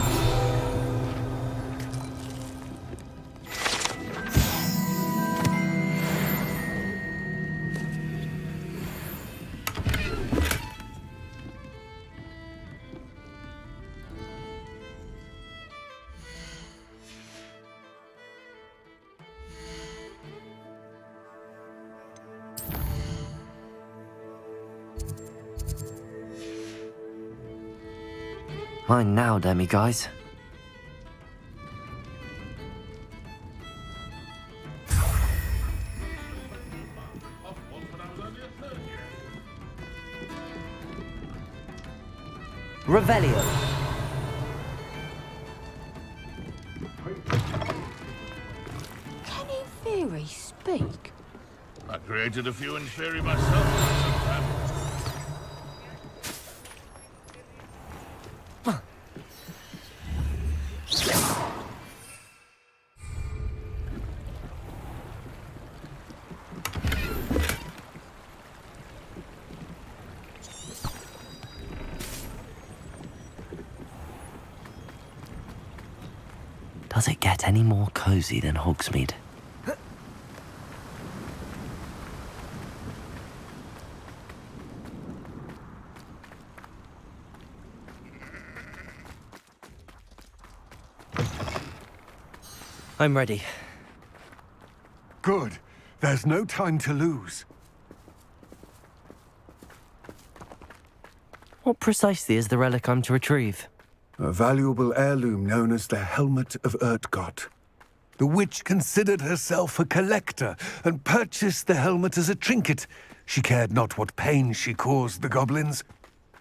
Mine now, demiguise. Revelio. Can a fairy speak? I created a few in fairy myself sometime. Does it get any more cosy than Hogsmeade? I'm ready. Good. There's no time to lose. What precisely is the relic I'm to retrieve? A valuable heirloom known as the Helmet of Urtgott. The witch considered herself a collector and purchased the helmet as a trinket. She cared not what pain she caused the goblins.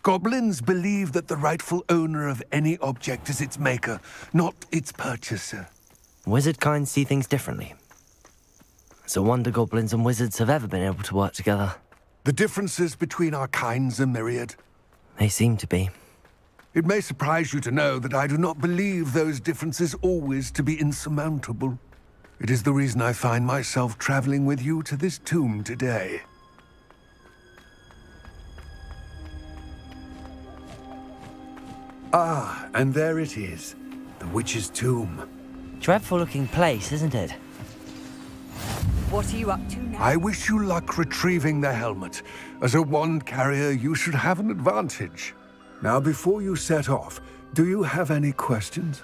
Goblins believe that the rightful owner of any object is its maker, not its purchaser. Wizard kind see things differently. It's a wonder goblins and wizards have ever been able to work together. The differences between our kinds are myriad. They seem to be. It may surprise you to know that I do not believe those differences always to be insurmountable. It is the reason I find myself traveling with you to this tomb today. Ah, and there it is. The witch's tomb. Dreadful-looking place, isn't it? What are you up to now? I wish you luck retrieving the helmet. As a wand carrier, you should have an advantage. Now, before you set off, do you have any questions?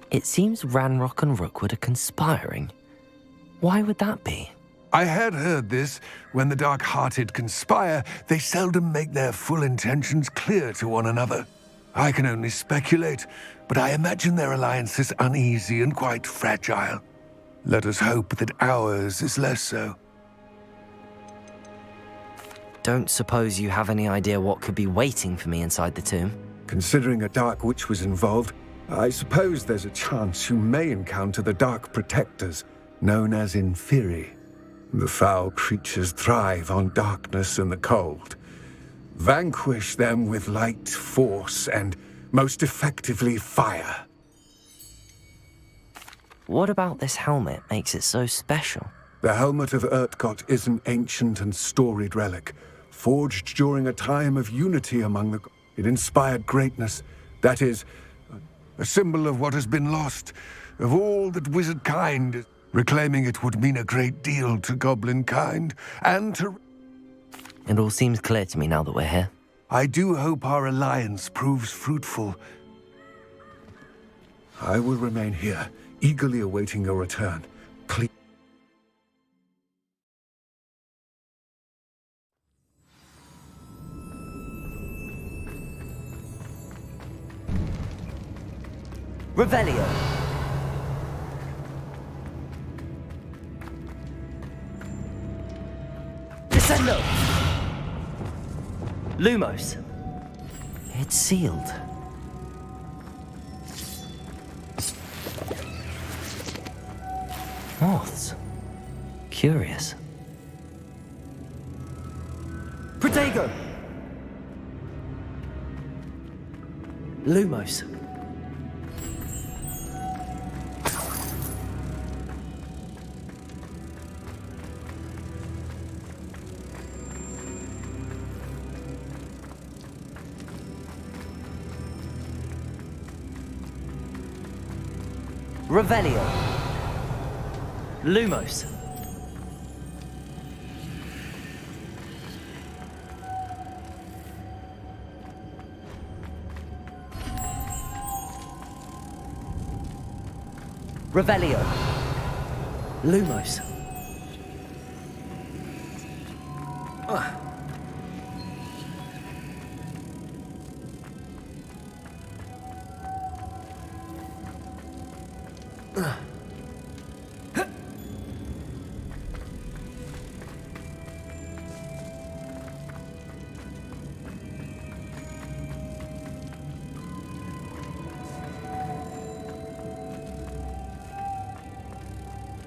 It seems Ranrock and Rookwood are conspiring. Why would that be? I had heard this. When the dark-hearted conspire, they seldom make their full intentions clear to one another. I can only speculate, but I imagine their alliance is uneasy and quite fragile. Let us hope that ours is less so. Don't suppose you have any idea what could be waiting for me inside the tomb? Considering a dark witch was involved, I suppose there's a chance you may encounter the Dark Protectors, known as Inferi. The foul creatures thrive on darkness and the cold. Vanquish them with light, force, and most effectively fire. What about this helmet makes it so special? The Helmet of Urtgott is an ancient and storied relic, forged during a time of unity among the... It inspired greatness. That is, a symbol of what has been lost, of all that wizard kind. Reclaiming it would mean a great deal to goblin kind, and to... It all seems clear to me now that we're here. I do hope our alliance proves fruitful. I will remain here, eagerly awaiting your return. Revelio. Descendo. Lumos. It's sealed. Moths. Curious. Protego. Lumos. Revelio. Lumos. Revelio. Lumos.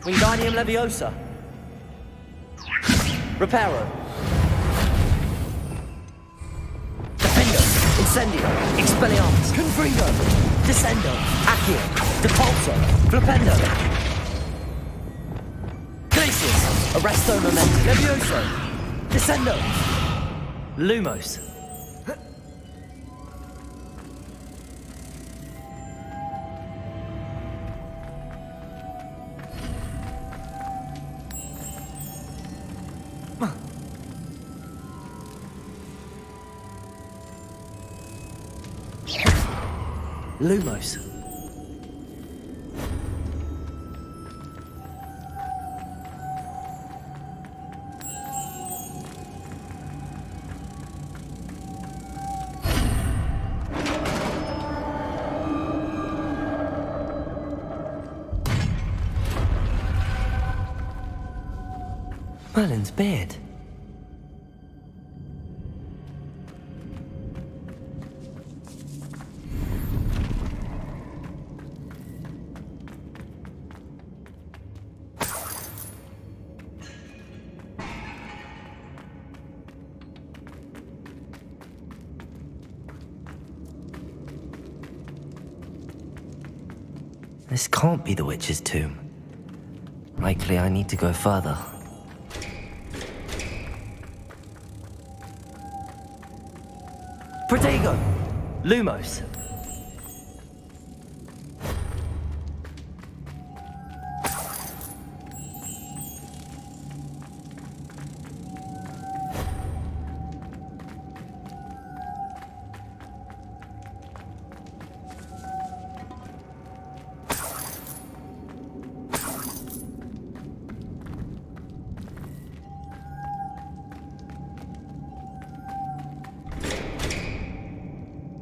Wingardium Leviosa. Reparo. Defendo. Incendio. Expelliarmus. Confringo. Descendo. Accio. Depulso. Flipendo. Glacius. Arresto Momentum. Levioso. Descendo. Lumos. Lumos. Merlin's beard. This can't be the witch's tomb. Likely I need to go further. Protego! Lumos!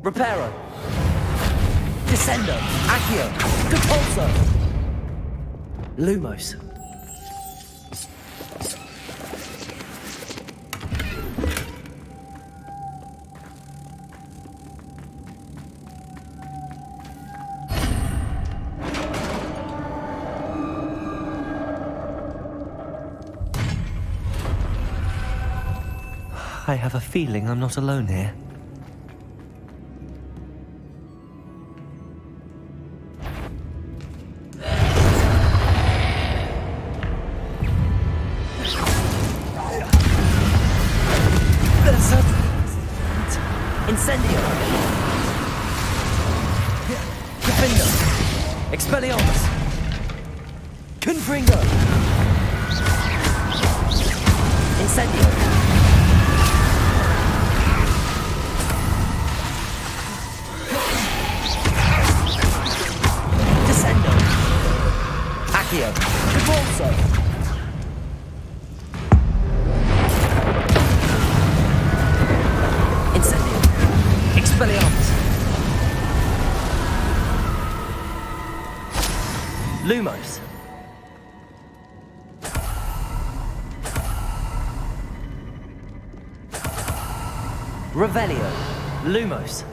Reparo. Descendo. Accio. Depulso. Lumos. I have a feeling I'm not alone here. Incendio! Defendo! Expelliarmus! Confringo! Incendio! Descendo! Accio! Depulso! Expelliarmus. Lumos. Revelio. Lumos.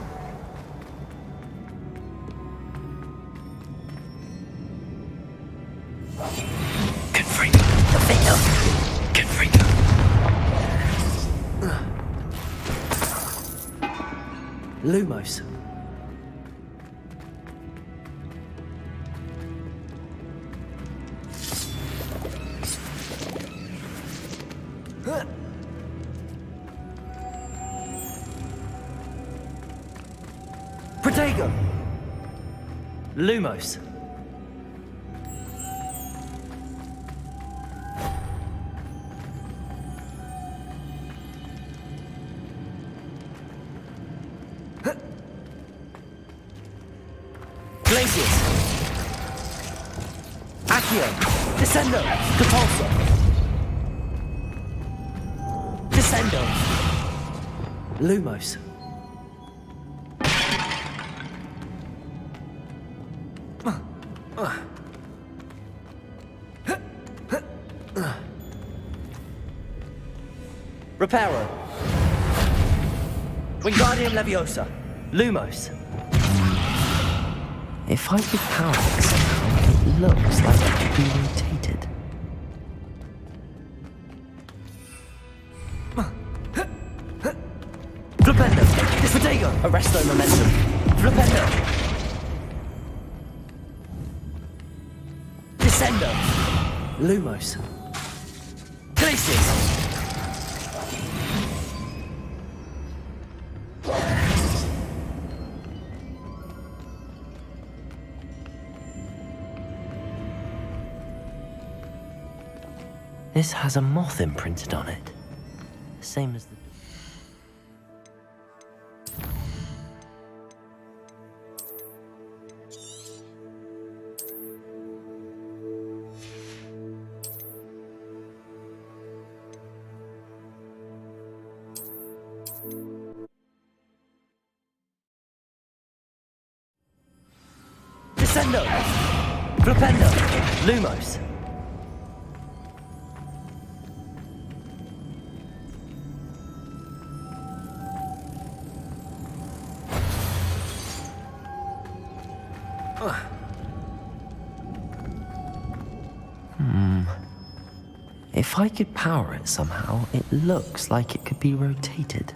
Confringo. Defendo. Confringo. Lumos. Protego. Lumos. Accio! Descendo! Repulsor! Descendo! Lumos! Reparo! Wingardium Leviosa! Lumos! If I could power it somehow, it looks like it could be rotated. Flipendo! Disfotego! Arresto Momentum! Flipendo! Descendo! Lumos! Glacius! This has a moth imprinted on it. Same as the... Descendo! Flipendo! Lumos! If I could power it somehow, it looks like it could be rotated.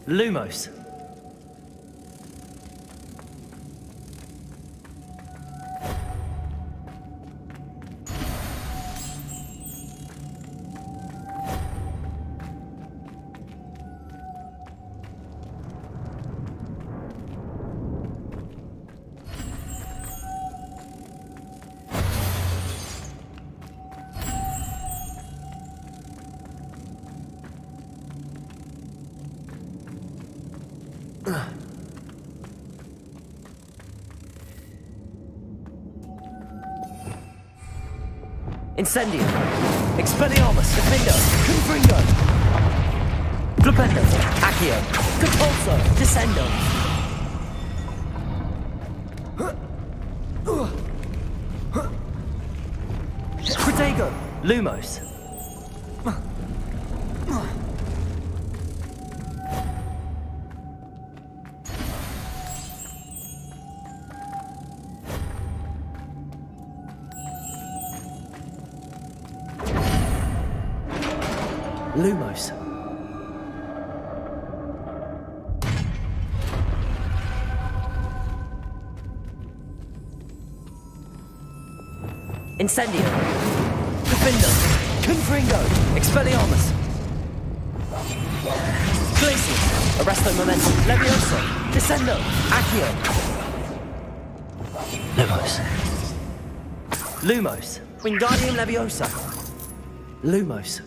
Lumos! Incendio! Expelliarmus! Defendo! Confringo! Flipendo! Accio! Compulso! Descendo! Protego! Lumos! Lumos. Incendio! Defendo! Confringo! Expelliarmus! Glacius! Arresto Momentum! Levioso! Descendo! Accio! Lumos. Lumos! Wingardium Leviosa! Lumos.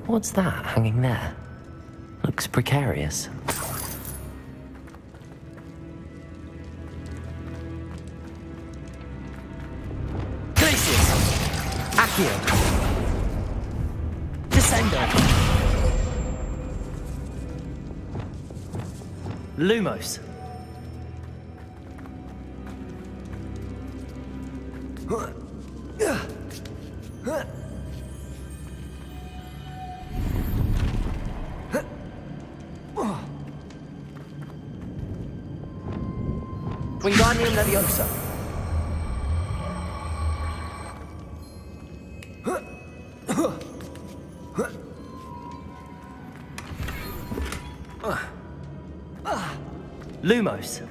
What's that hanging there? Looks precarious. Glacius! Accio! Descendo! Lumos! Wingardium Leviosa! Lumos!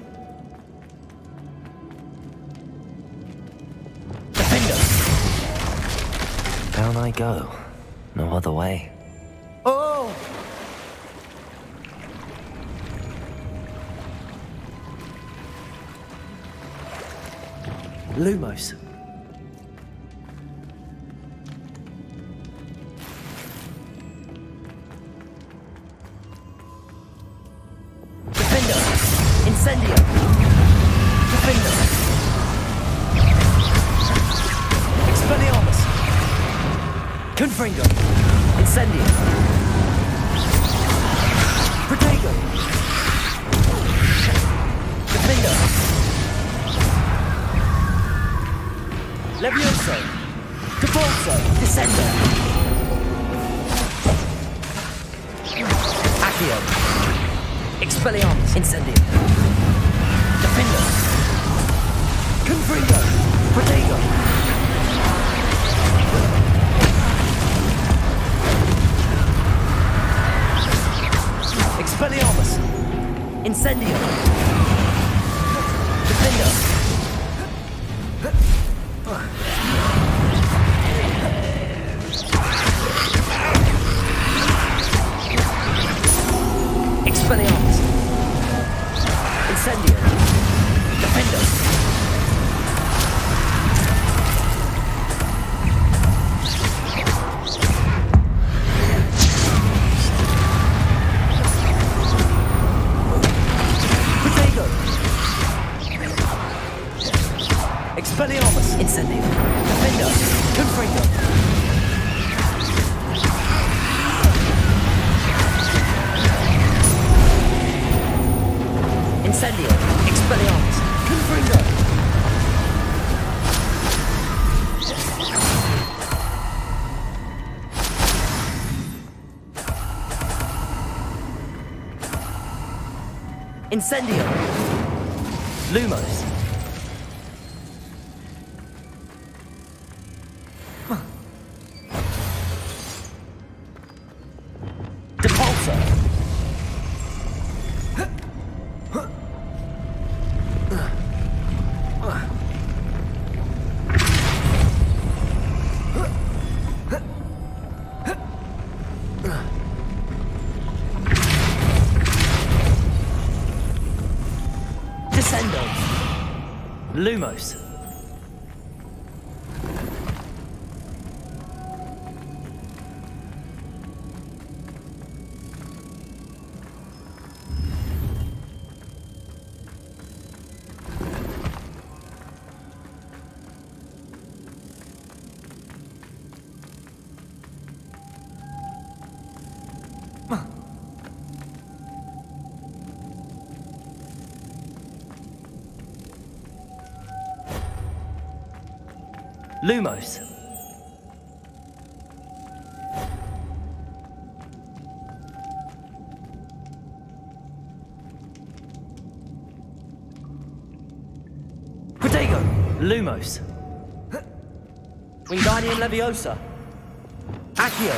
Defendo! Down I go. No other way. Oh! Lumos. Defender. Incendio. Defender. Expelliarmus. Confringo. Incendio. Protego. Defender. Levioso. Defaulto. Descender. Accio. Expelliarmus. Incendio. Defender. Confringo. Protego. Expelliarmus. Incendio. Defender. Expelliarmus. Incendio. Defender. Protego. Expelliarmus. Incendio. Defender. Confringo. Incendio. Expelliarmus. Confringo. Incendio. Lumos. Depulso. Descendo. Lumos. Lumos. Protego. Lumos. Wingardium Leviosa. Accio.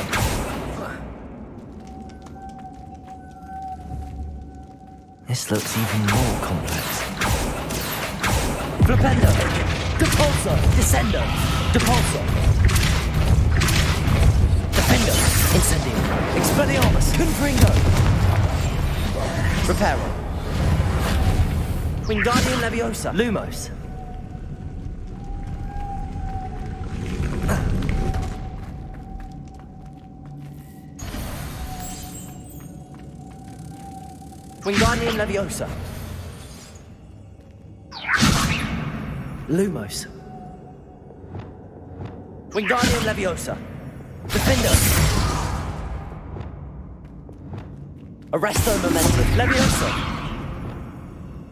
This looks even more complex. Flipendo. Depulso. Descendo. Depulso. Defender. Incendio. Expelliarmus. Confringo. Reparo. Wingardium Leviosa. Lumos. Wingardium Leviosa. Lumos. Wingardium Leviosa. Defender. Arresto Momentum. Leviosa.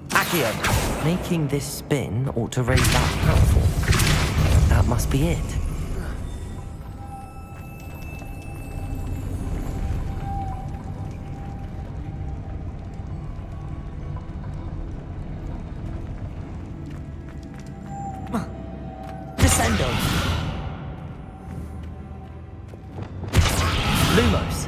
Accio. Making this spin ought to raise that platform. That must be it. Descendo. Lumos.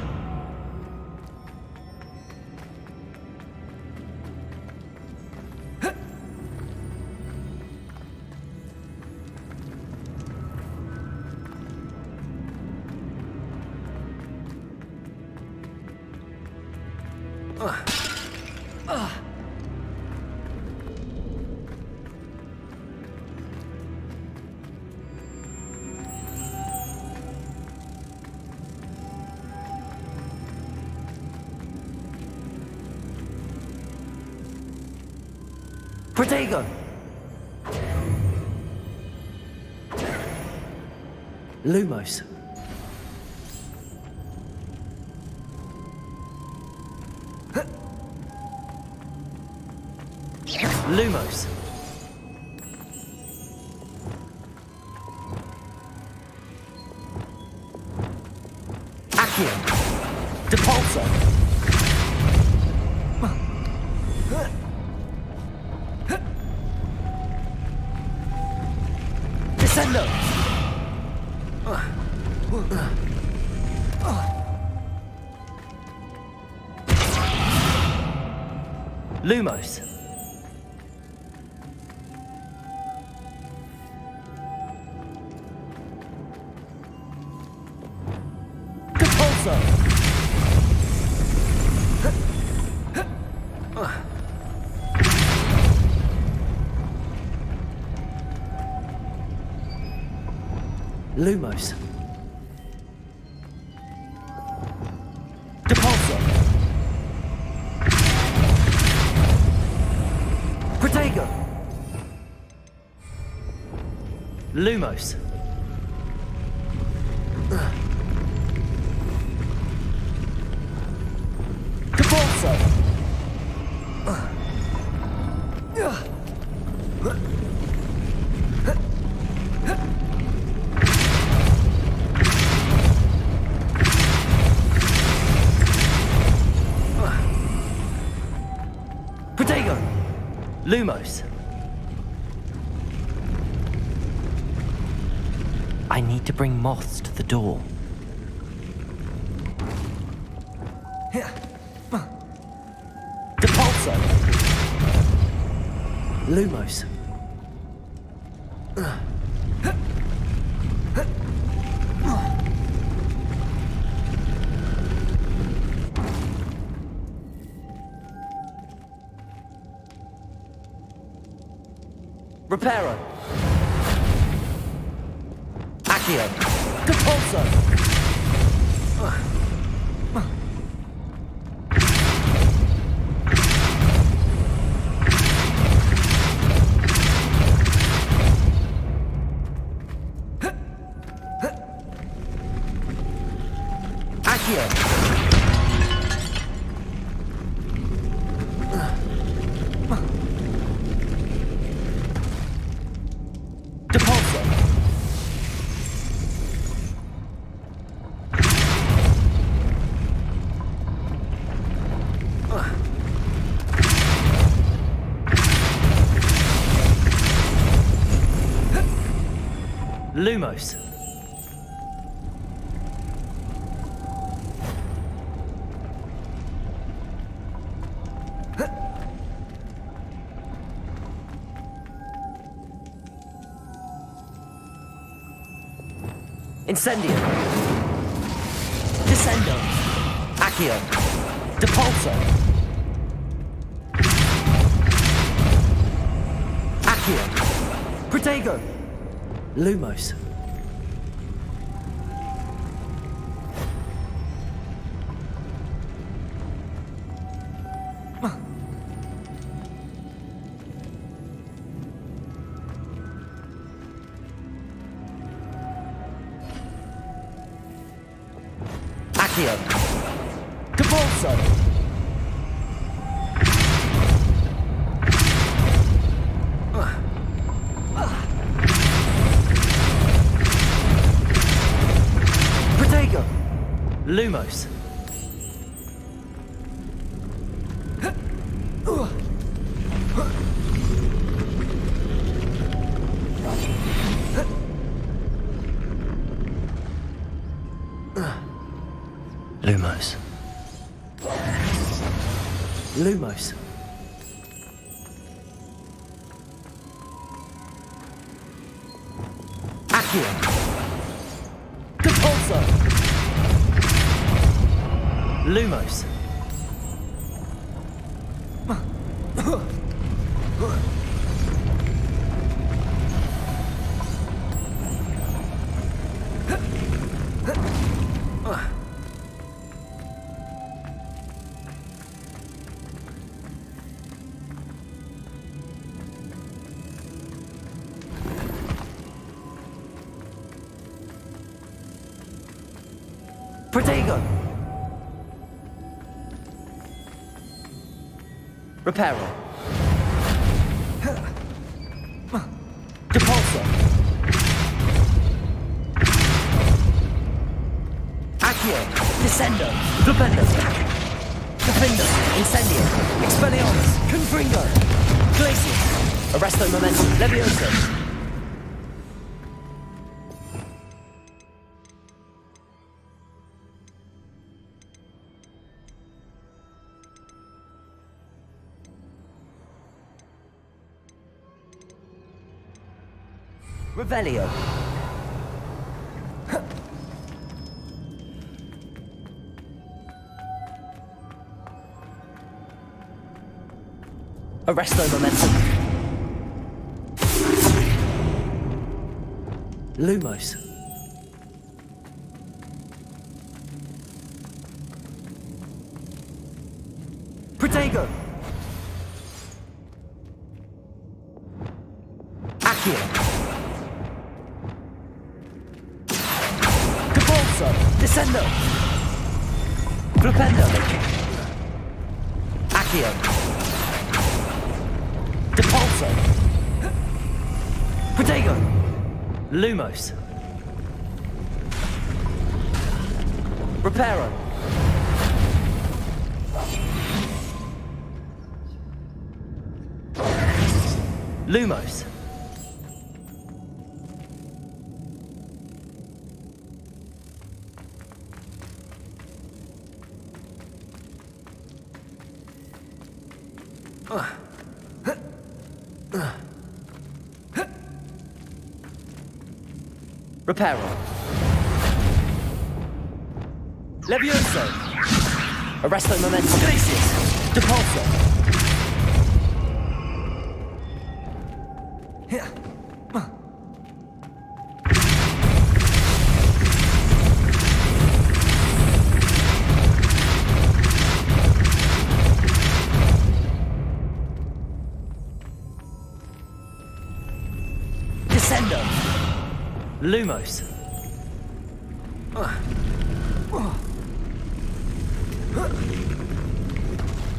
Protego! Lumos. Lumos. Accio. Depulso. Descendo. Lumos. Depulso. Lumos. Depulso. Protego. Lumos. Depulso. Protego. Lumos. I need to bring moths to the door. Depulso. Lumos. Reparo. Accio. Depulso. Accio. Depulso. Lumos. Incendio. Descendo. Accio. Depulso. Accio. Protego. Lumos. Accio. Depulso. Protego. Lumos. Lumos. Lumos. Accio. Depulso. Lumos. Protego! Reparo. Depulso. Accio. Descendo. Flipendo. Defendo. Incendio. Expelliarmus. Confringo. Glacius. Arresto Momentum. Levioso. Revelio. Arresto Momentum. Lumos. Protego. Accio. Depulso. Descendo. Flipendo. Accio. Depulso. Protego. Lumos. Reparo. Lumos. Reparo. Levioso. Arresto Momentum. Glacius. Depulso. Descendo. Lumos.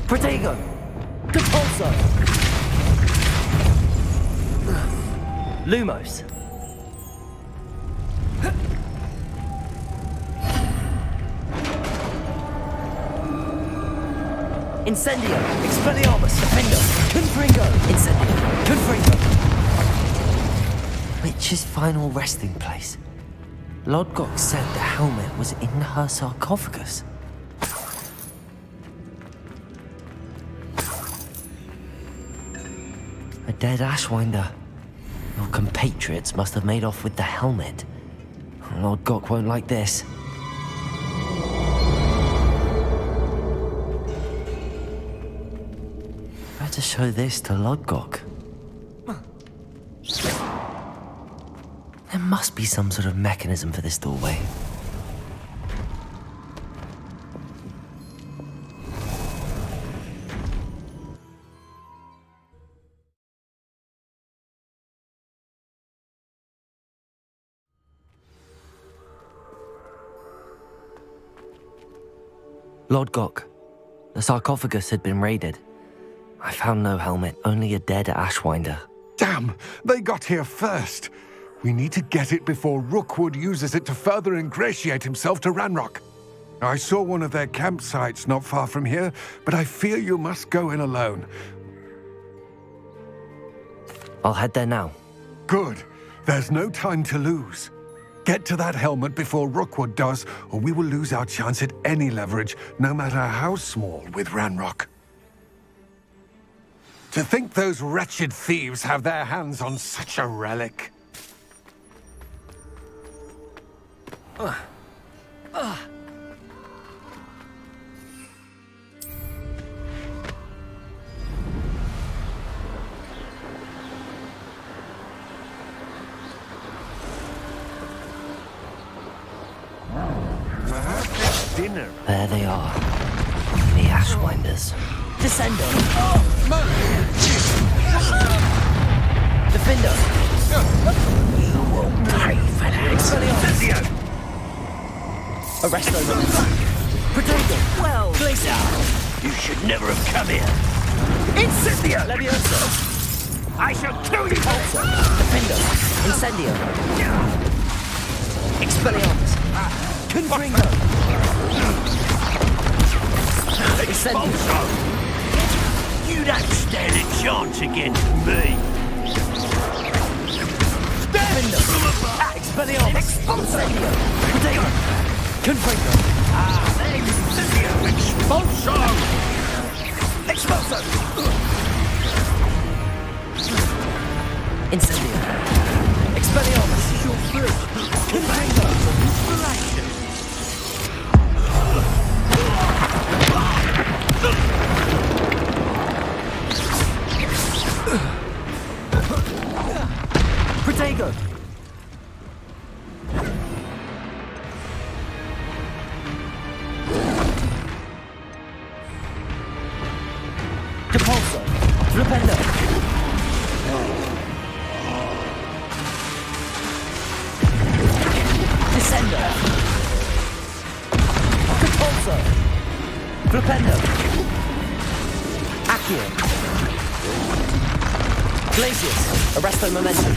Protego. Depulso. Lumos. Incendio. Expelliarmus. Defendo. Confringo. Incendio. Confringo. Witch's final resting place. Lodgok said the helmet was in her sarcophagus. A dead Ashwinder. Your compatriots must have made off with the helmet. Lodgok won't like this. Better show this to Lodgok. There must be some sort of mechanism for this doorway. Lodgok, the sarcophagus had been raided. I found no helmet, only a dead Ashwinder. Damn! They got here first! We need to get it before Rookwood uses it to further ingratiate himself to Ranrock. I saw one of their campsites not far from here, but I fear you must go in alone. I'll head there now. Good. There's no time to lose. Get to that helmet before Rookwood does, or we will lose our chance at any leverage, no matter how small, with Ranrock. To think those wretched thieves have their hands on such a relic. Dinner. There they are. The Ashwinders. Descendo. Defendo. You will pay for that. Expelliarmus. Arresto resto momentum. Potato. Well, Glacier. You should never have come here. Incendio. Levioso. I shall kill you! Pulsar. Defendo. Incendio. Expelliarmus. Confringo. Expulso! You don't stand a chance against me. Defendo. Expelliarmus. Expulso. Potato. Confringo. Expulso! Expulso. Incendio. Expelliarmus. Confringo. Protego. Depulso. Flipendo. Descendo. Depulso. Flipendo. Accio. Glacius. Arresto momentum.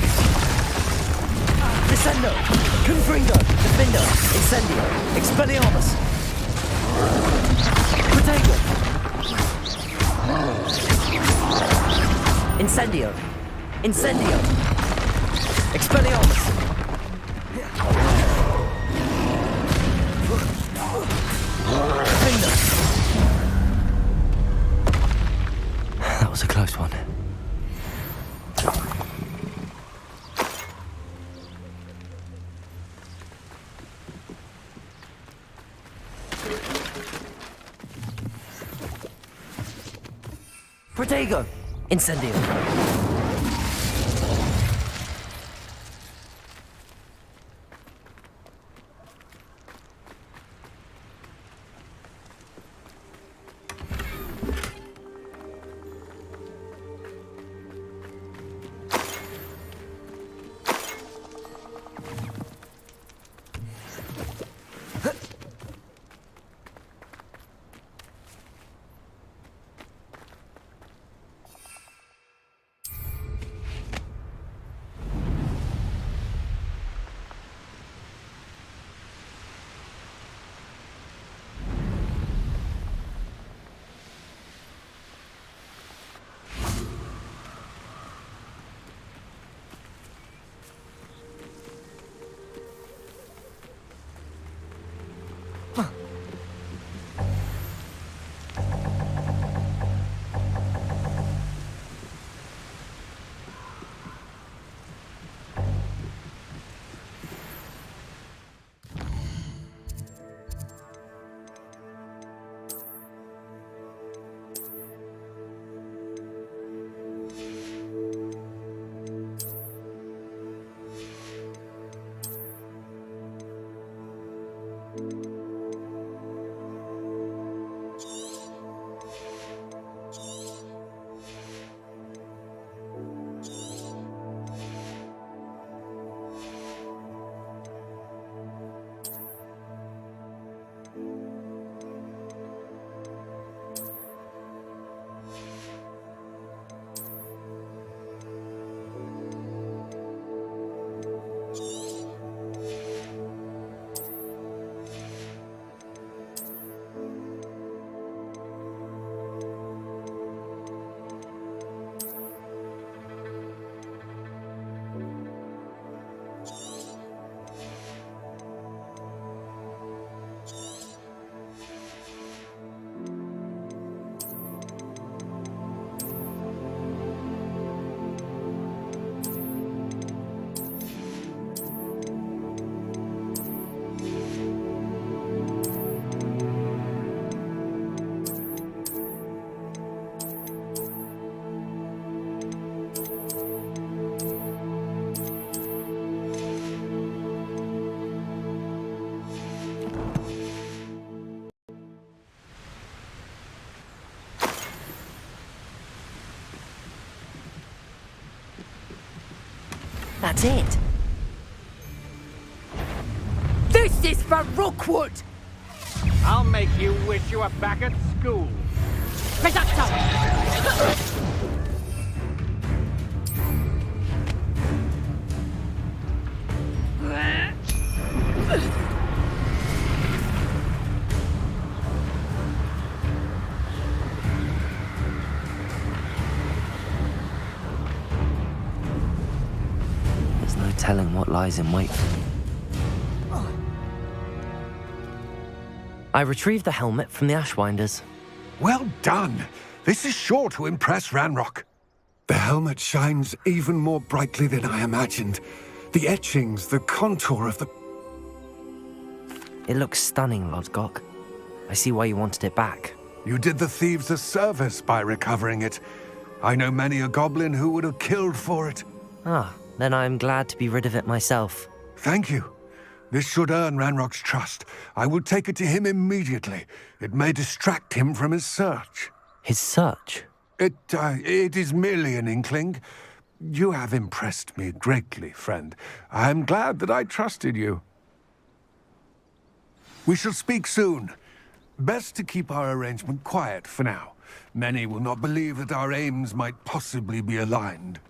Descendo. Confringo. Defendo. Incendio. Expelliarmus. Protego. Incendio. Incendio. Expelliarmus. Defendo. That was a close one. Protego. Incendio. That's it. This is for Rookwood! I'll make you wish you were back at school. There's no telling what lies in wait for me. I retrieved the helmet from the Ashwinders. Well done. This is sure to impress Ranrock. The helmet shines even more brightly than I imagined. The etchings, the contour of the... It looks stunning, Lodgok. I see why you wanted it back. You did the thieves a service by recovering it. I know many a goblin who would have killed for it. Ah, then I'm glad to be rid of it myself. Thank you. This should earn Ranrock's trust. I will take it to him immediately. It may distract him from his search. His search? It is merely an inkling. You have impressed me greatly, friend. I am glad that I trusted you. We shall speak soon. Best to keep our arrangement quiet for now. Many will not believe that our aims might possibly be aligned.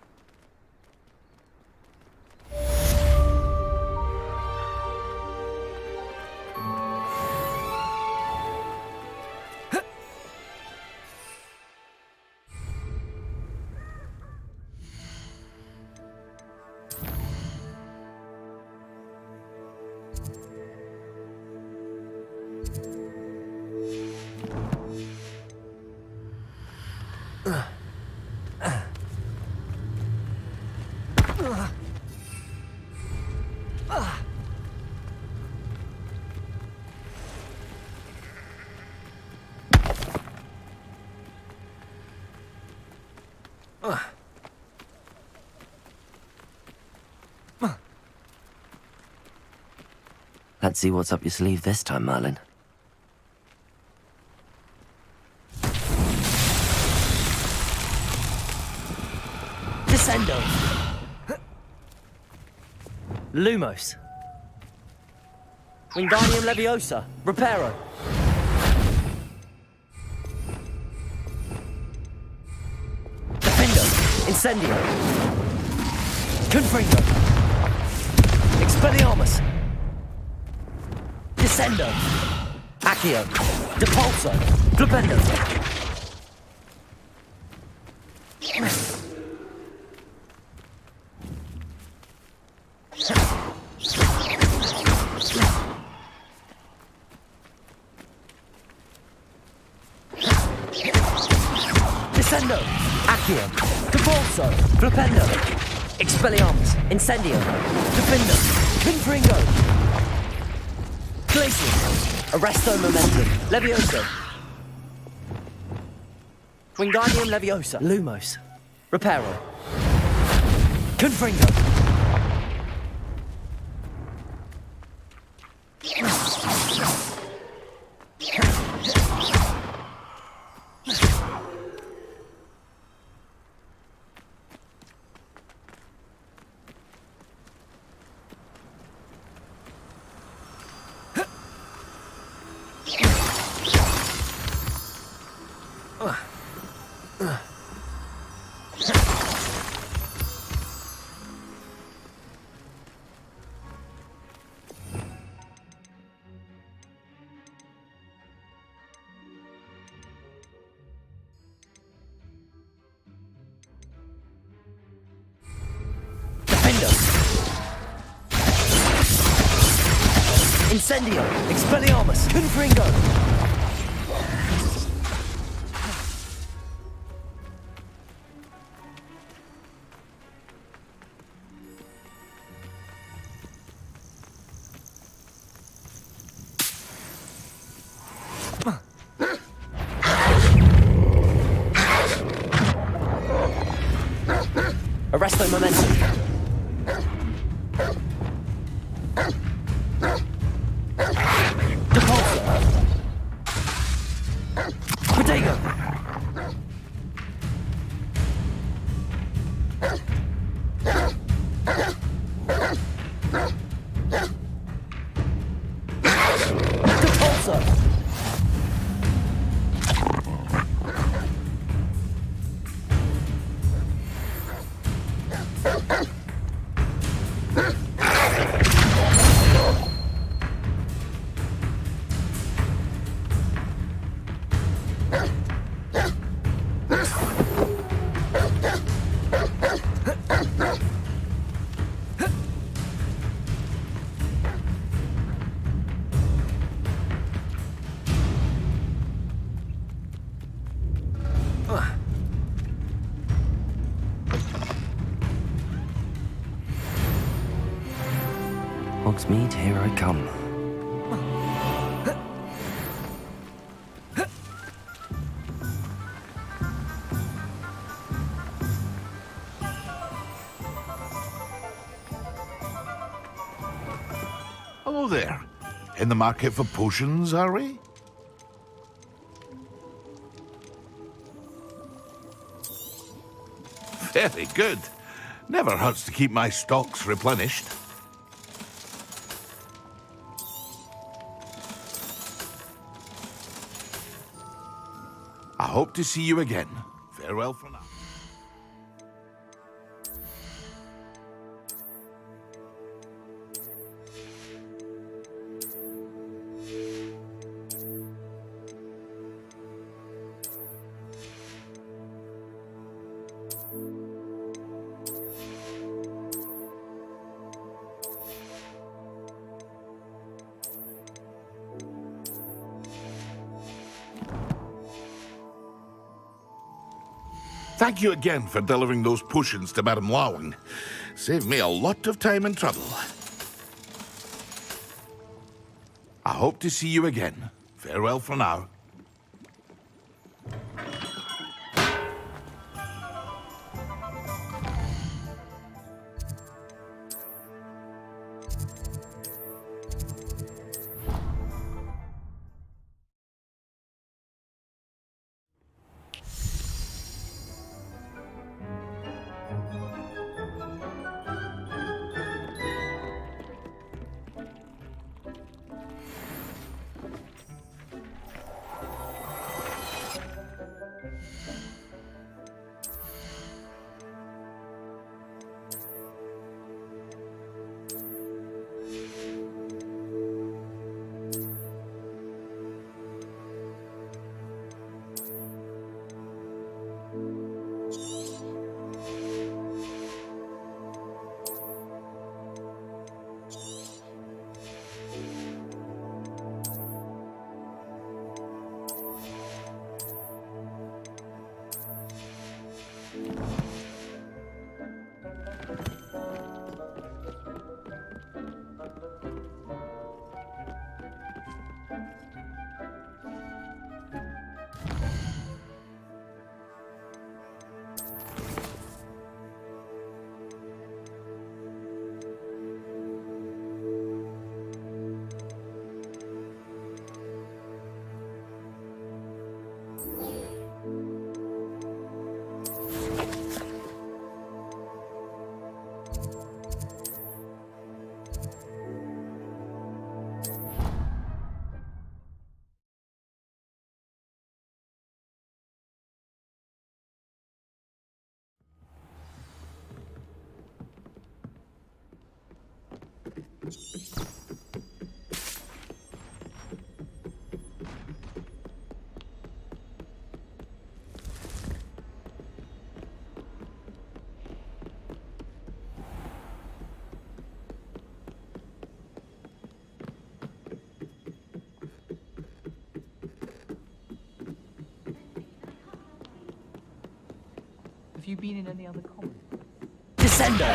Let's see what's up your sleeve this time, Merlin. Descendo. Lumos. Wingardium Leviosa. Reparo. Defendo. Incendio. Confringo. Expelliarmus. Descendo. Accio. Depulso. Flipendo. Descendo. Accio. Depulso. Flipendo. Expelliarmus. Incendio. Defendo. Confringo. Glacius. Arresto Momentum. Levioso. Wingardium Leviosa. Lumos. Reparo. Confringo. Incendio. Expelliarmus. Confringo. Arresto Momentum. Hogsmeade, here I come. Hello there. In the market for potions, are we? Very good. Never hurts to keep my stocks replenished. I hope to see you again. Farewell for now. Thank you again for delivering those potions to Madame Lawing. Saved me a lot of time and trouble. I hope to see you again. Farewell for now. Have you been in any other common? Descendo!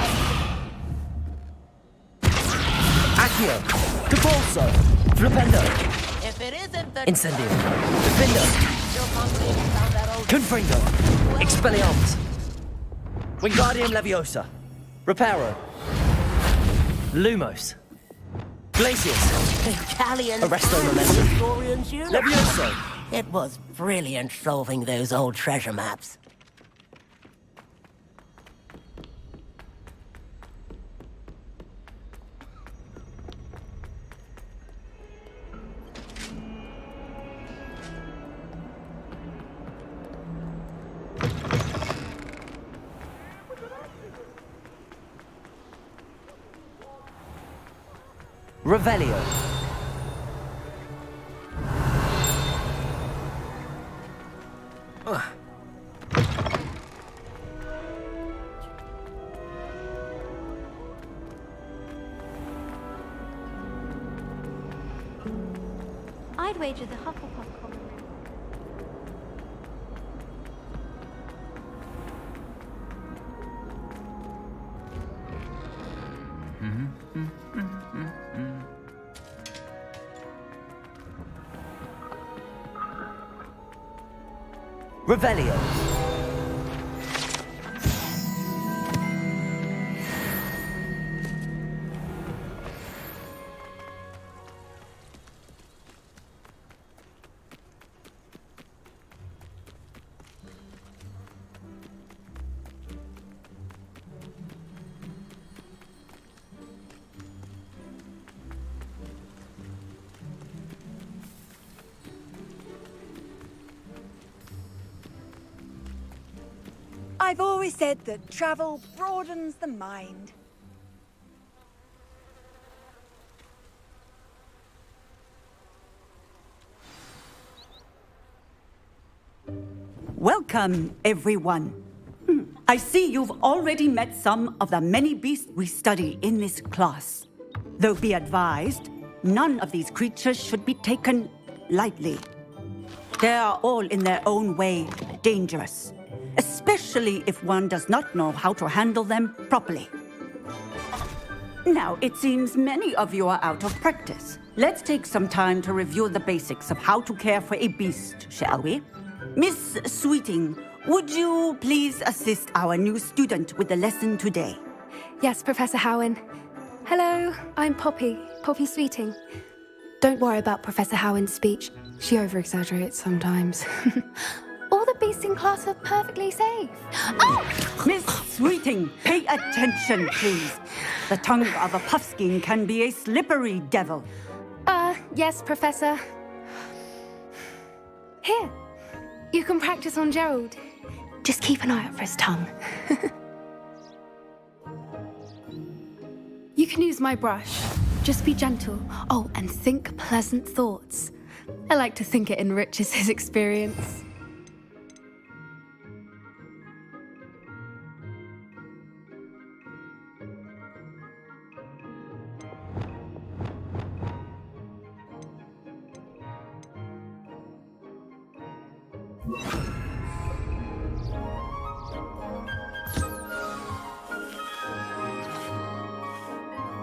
Accio! Capulso! Flipendo! If it isn't the... Incendio! Defendo! Confringo! Expelliarmus! Wingardium Leviosa! Reparo! Lumos! Glacius! Italian Arresto Momentum! historians, you know. Levioso! It was brilliant solving those old treasure maps. Revelio! I'd wager the Hufflepuff common. Revelio. I've always said that travel broadens the mind. Welcome, everyone. I see you've already met some of the many beasts we study in this class. Though be advised, none of these creatures should be taken lightly. They are all in their own way dangerous, especially if one does not know how to handle them properly. Now, it seems many of you are out of practice. Let's take some time to review the basics of how to care for a beast, shall we? Miss Sweeting, would you please assist our new student with the lesson today? Yes, Professor Howen. Hello, I'm Poppy Sweeting. Don't worry about Professor Howen's speech. She over-exaggerates sometimes. All the beasts in class are perfectly safe. Oh! Miss Sweeting, pay attention, please. The tongue of a puffskein can be a slippery devil. Yes, Professor. Here, you can practice on Gerald. Just keep an eye out for his tongue. You can use my brush. Just be gentle. Oh, and think pleasant thoughts. I like to think it enriches his experience.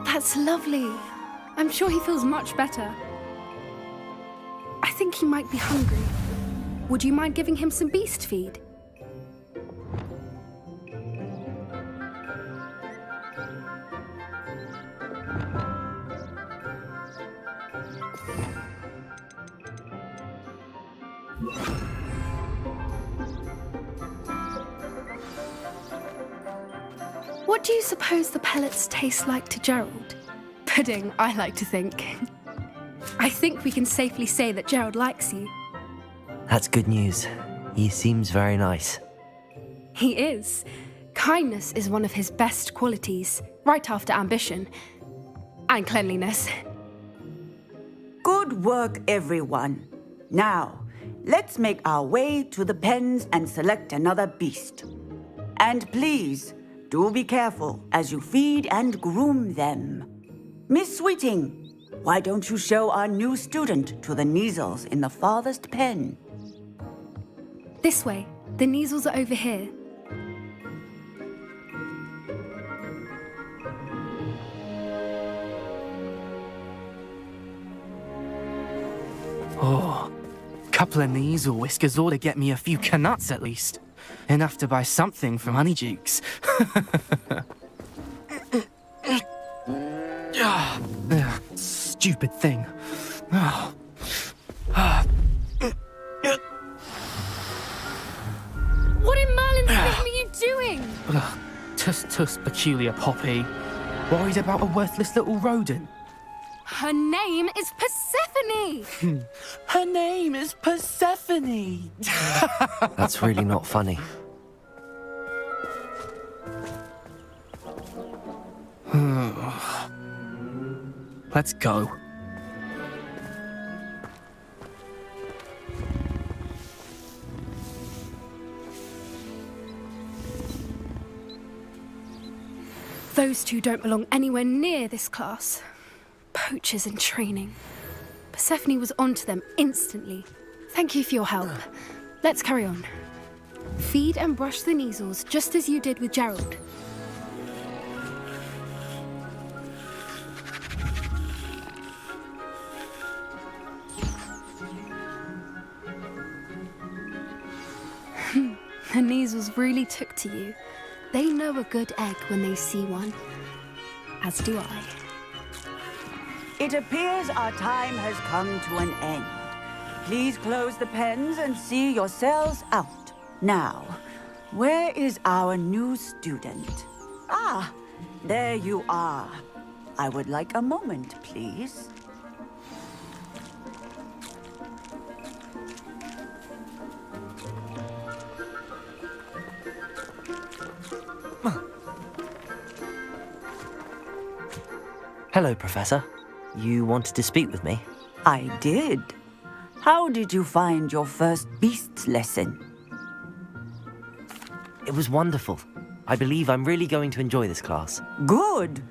That's lovely. I'm sure he feels much better. I think he might be hungry. Would you mind giving him some beast feed? What do you suppose the pellets taste like to Gerald? Pudding, I like to think. I think we can safely say that Gerald likes you. That's good news. He seems very nice. He is. Kindness is one of his best qualities, right after ambition. And cleanliness. Good work, everyone. Now, let's make our way to the pens and select another beast. And please, do be careful as you feed and groom them. Miss Sweeting, why don't you show our new student to the Neasels in the farthest pen? This way. The Neasels are over here. Oh, couple of Neasel whiskers ought to get me a few canuts at least. Enough to buy something from Honeydukes. Stupid thing. What in Merlin's name are you doing? Tuss, peculiar Poppy. Worried about a worthless little rodent? Her name is Persephone! Her name is Persephone! That's really not funny. Let's go. Those two don't belong anywhere near this class. Poachers in training. Persephone was onto them instantly. Thank you for your help. Let's carry on. Feed and brush the Neasels just as you did with Gerald. The Neasels really took to you. They know a good egg when they see one. As do I. It appears our time has come to an end. Please close the pens and see yourselves out. Now, where is our new student? Ah, there you are. I would like a moment, please. Hello, Professor. You wanted to speak with me? I did. How did you find your first beasts lesson? It was wonderful. I believe I'm really going to enjoy this class. Good.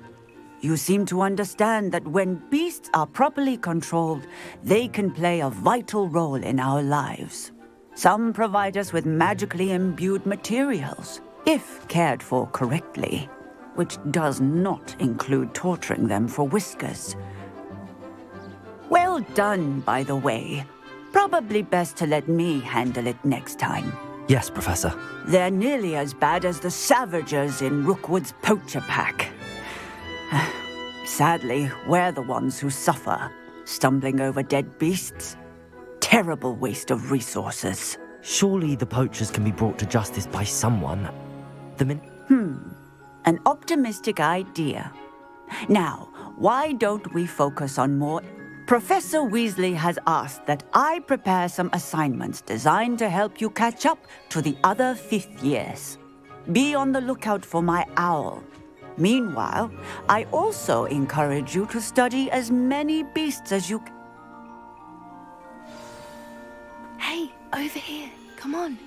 You seem to understand that when beasts are properly controlled, they can play a vital role in our lives. Some provide us with magically imbued materials, if cared for correctly, which does not include torturing them for whiskers. Well done, by the way. Probably best to let me handle it next time. Yes, Professor. They're nearly as bad as the Savagers in Rookwood's poacher pack. Sadly, we're the ones who suffer, stumbling over dead beasts. Terrible waste of resources. Surely the poachers can be brought to justice by someone. An optimistic idea. Now, why don't we focus on more... Professor Weasley has asked that I prepare some assignments designed to help you catch up to the other fifth years. Be on the lookout for my owl. Meanwhile, I also encourage you to study as many beasts as you... Hey, over here. Come on.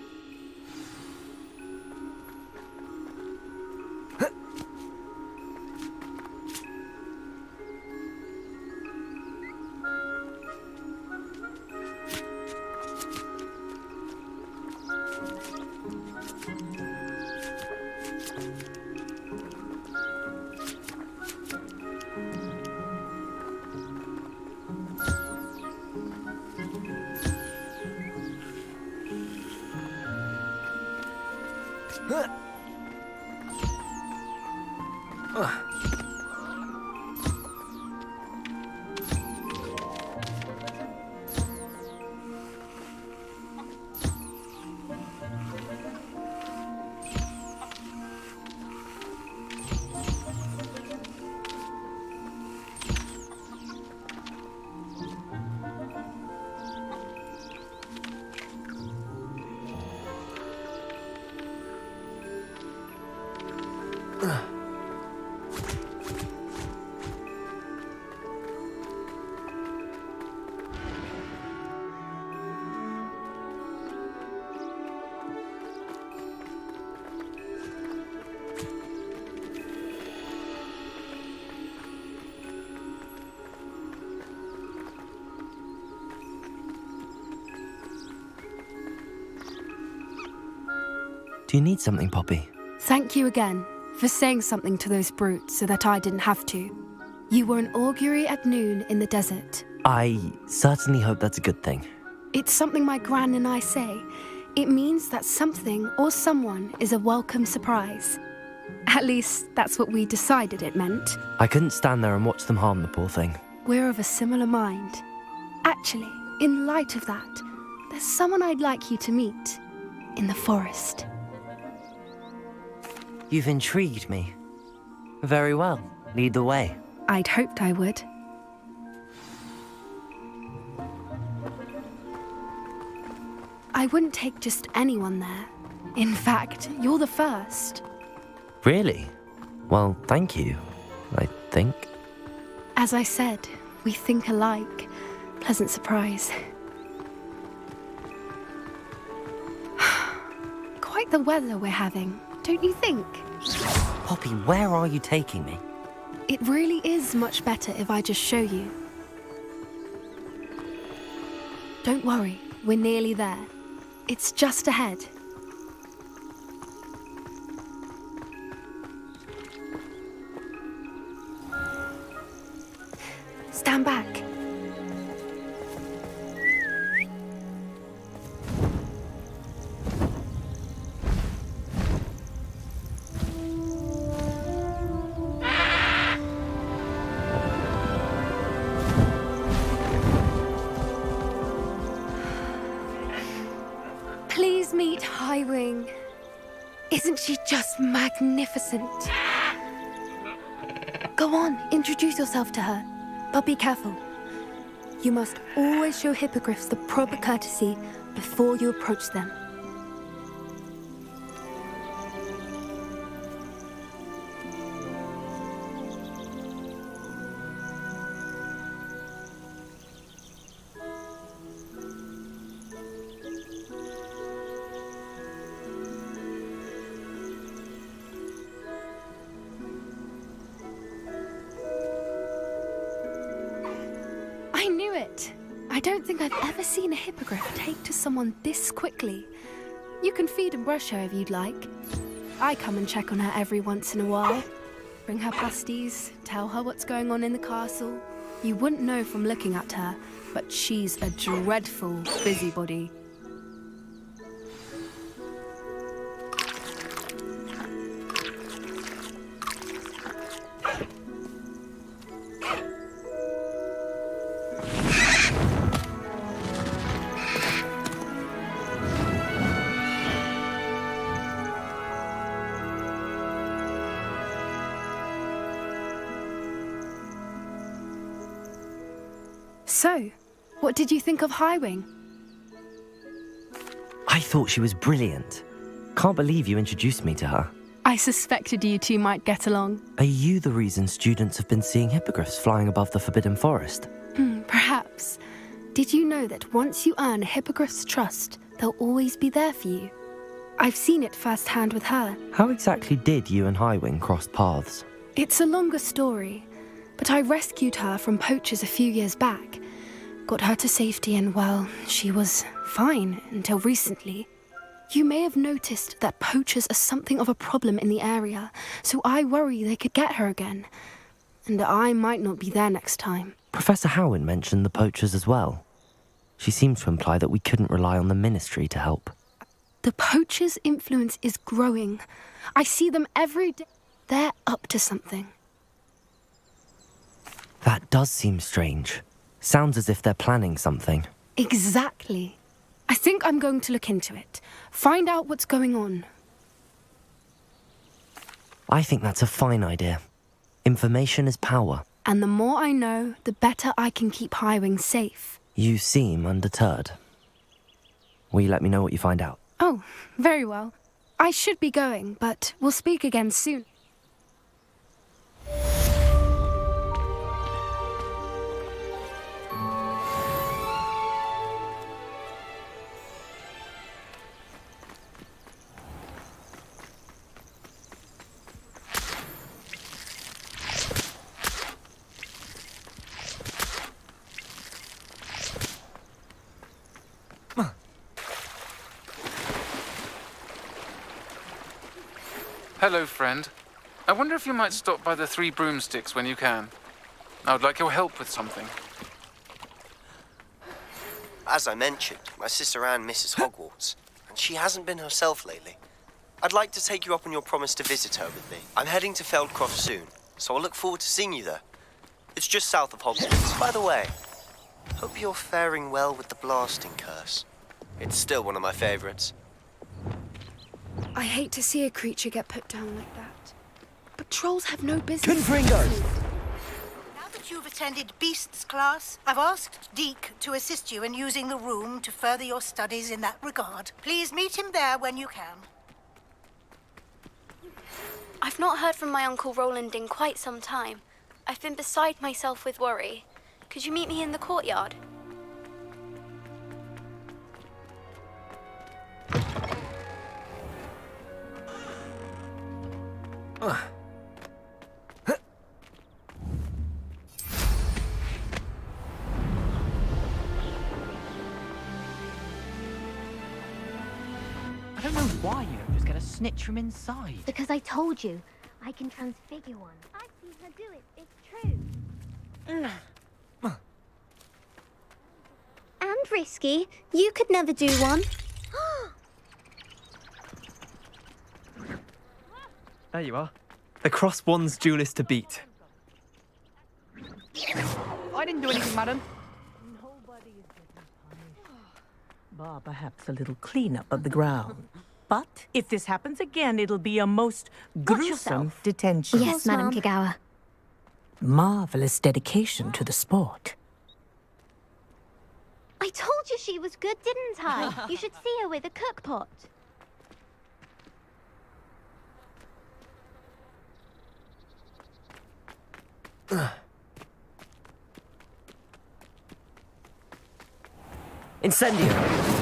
Do you need something, Poppy? Thank you again for saying something to those brutes so that I didn't have to. You were an augury at noon in the desert. I certainly hope that's a good thing. It's something my gran and I say. It means that something or someone is a welcome surprise. At least, that's what we decided it meant. I couldn't stand there and watch them harm the poor thing. We're of a similar mind. Actually, in light of that, there's someone I'd like you to meet in the forest. You've intrigued me. Very well. Lead the way. I'd hoped I would. I wouldn't take just anyone there. In fact, you're the first. Really? Well, thank you, I think. As I said, we think alike. Pleasant surprise. Quite the weather we're having, don't you think? Poppy, where are you taking me? It really is much better if I just show you. Don't worry, we're nearly there. It's just ahead. Stand back. Isn't she just magnificent? Go on, introduce yourself to her. But be careful. You must always show hippogriffs the proper courtesy before you approach them. I knew it! I don't think I've ever seen a hippogriff take to someone this quickly. You can feed and brush her if you'd like. I come and check on her every once in a while. Bring her pasties, tell her what's going on in the castle. You wouldn't know from looking at her, but she's a dreadful busybody. So, what did you think of Highwing? I thought she was brilliant. Can't believe you introduced me to her. I suspected you two might get along. Are you the reason students have been seeing hippogriffs flying above the Forbidden Forest? Perhaps. Did you know that once you earn a hippogriff's trust, they'll always be there for you? I've seen it firsthand with her. How exactly did you and Highwing cross paths? It's a longer story, but I rescued her from poachers a few years back. Got her to safety and, well, she was fine until recently. You may have noticed that poachers are something of a problem in the area, so I worry they could get her again. And I might not be there next time. Professor Howin mentioned the poachers as well. She seemed to imply that we couldn't rely on the ministry to help. The poachers' influence is growing. I see them every day. They're up to something. That does seem strange. Sounds as if they're planning something. Exactly. I think I'm going to look into it. Find out what's going on. I think that's a fine idea. Information is power. And the more I know, the better I can keep Highwing safe. You seem undeterred. Will you let me know what you find out? Oh, very well. I should be going, but we'll speak again soon. Hello, friend. I wonder if you might stop by the Three Broomsticks when you can. I would like your help with something. As I mentioned, my sister Anne misses Hogwarts, and she hasn't been herself lately. I'd like to take you up on your promise to visit her with me. I'm heading to Feldcroft soon, so I'll look forward to seeing you there. It's just south of Hogwarts. By the way, hope you're faring well with the blasting curse. It's still one of my favorites. I hate to see a creature get put down like that. But trolls have no business. Confringo! Now that you've attended Beasts class, I've asked Deke to assist you in using the room to further your studies in that regard. Please meet him there when you can. I've not heard from my Uncle Roland in quite some time. I've been beside myself with worry. Could you meet me in the courtyard? I don't know why you don't just get a snitch from inside. Because I told you, I can transfigure one. I've seen her do it. It's true. And risky. You could never do one. There you are. The Cross Wands duelist to beat. I didn't do anything, madam. Bar perhaps a little cleanup of the ground. But if this happens again, it'll be a most gruesome detention. Yes, Madam Kagawa. Marvelous dedication to the sport. I told you she was good, didn't I? You should see her with a cook pot. Incendio!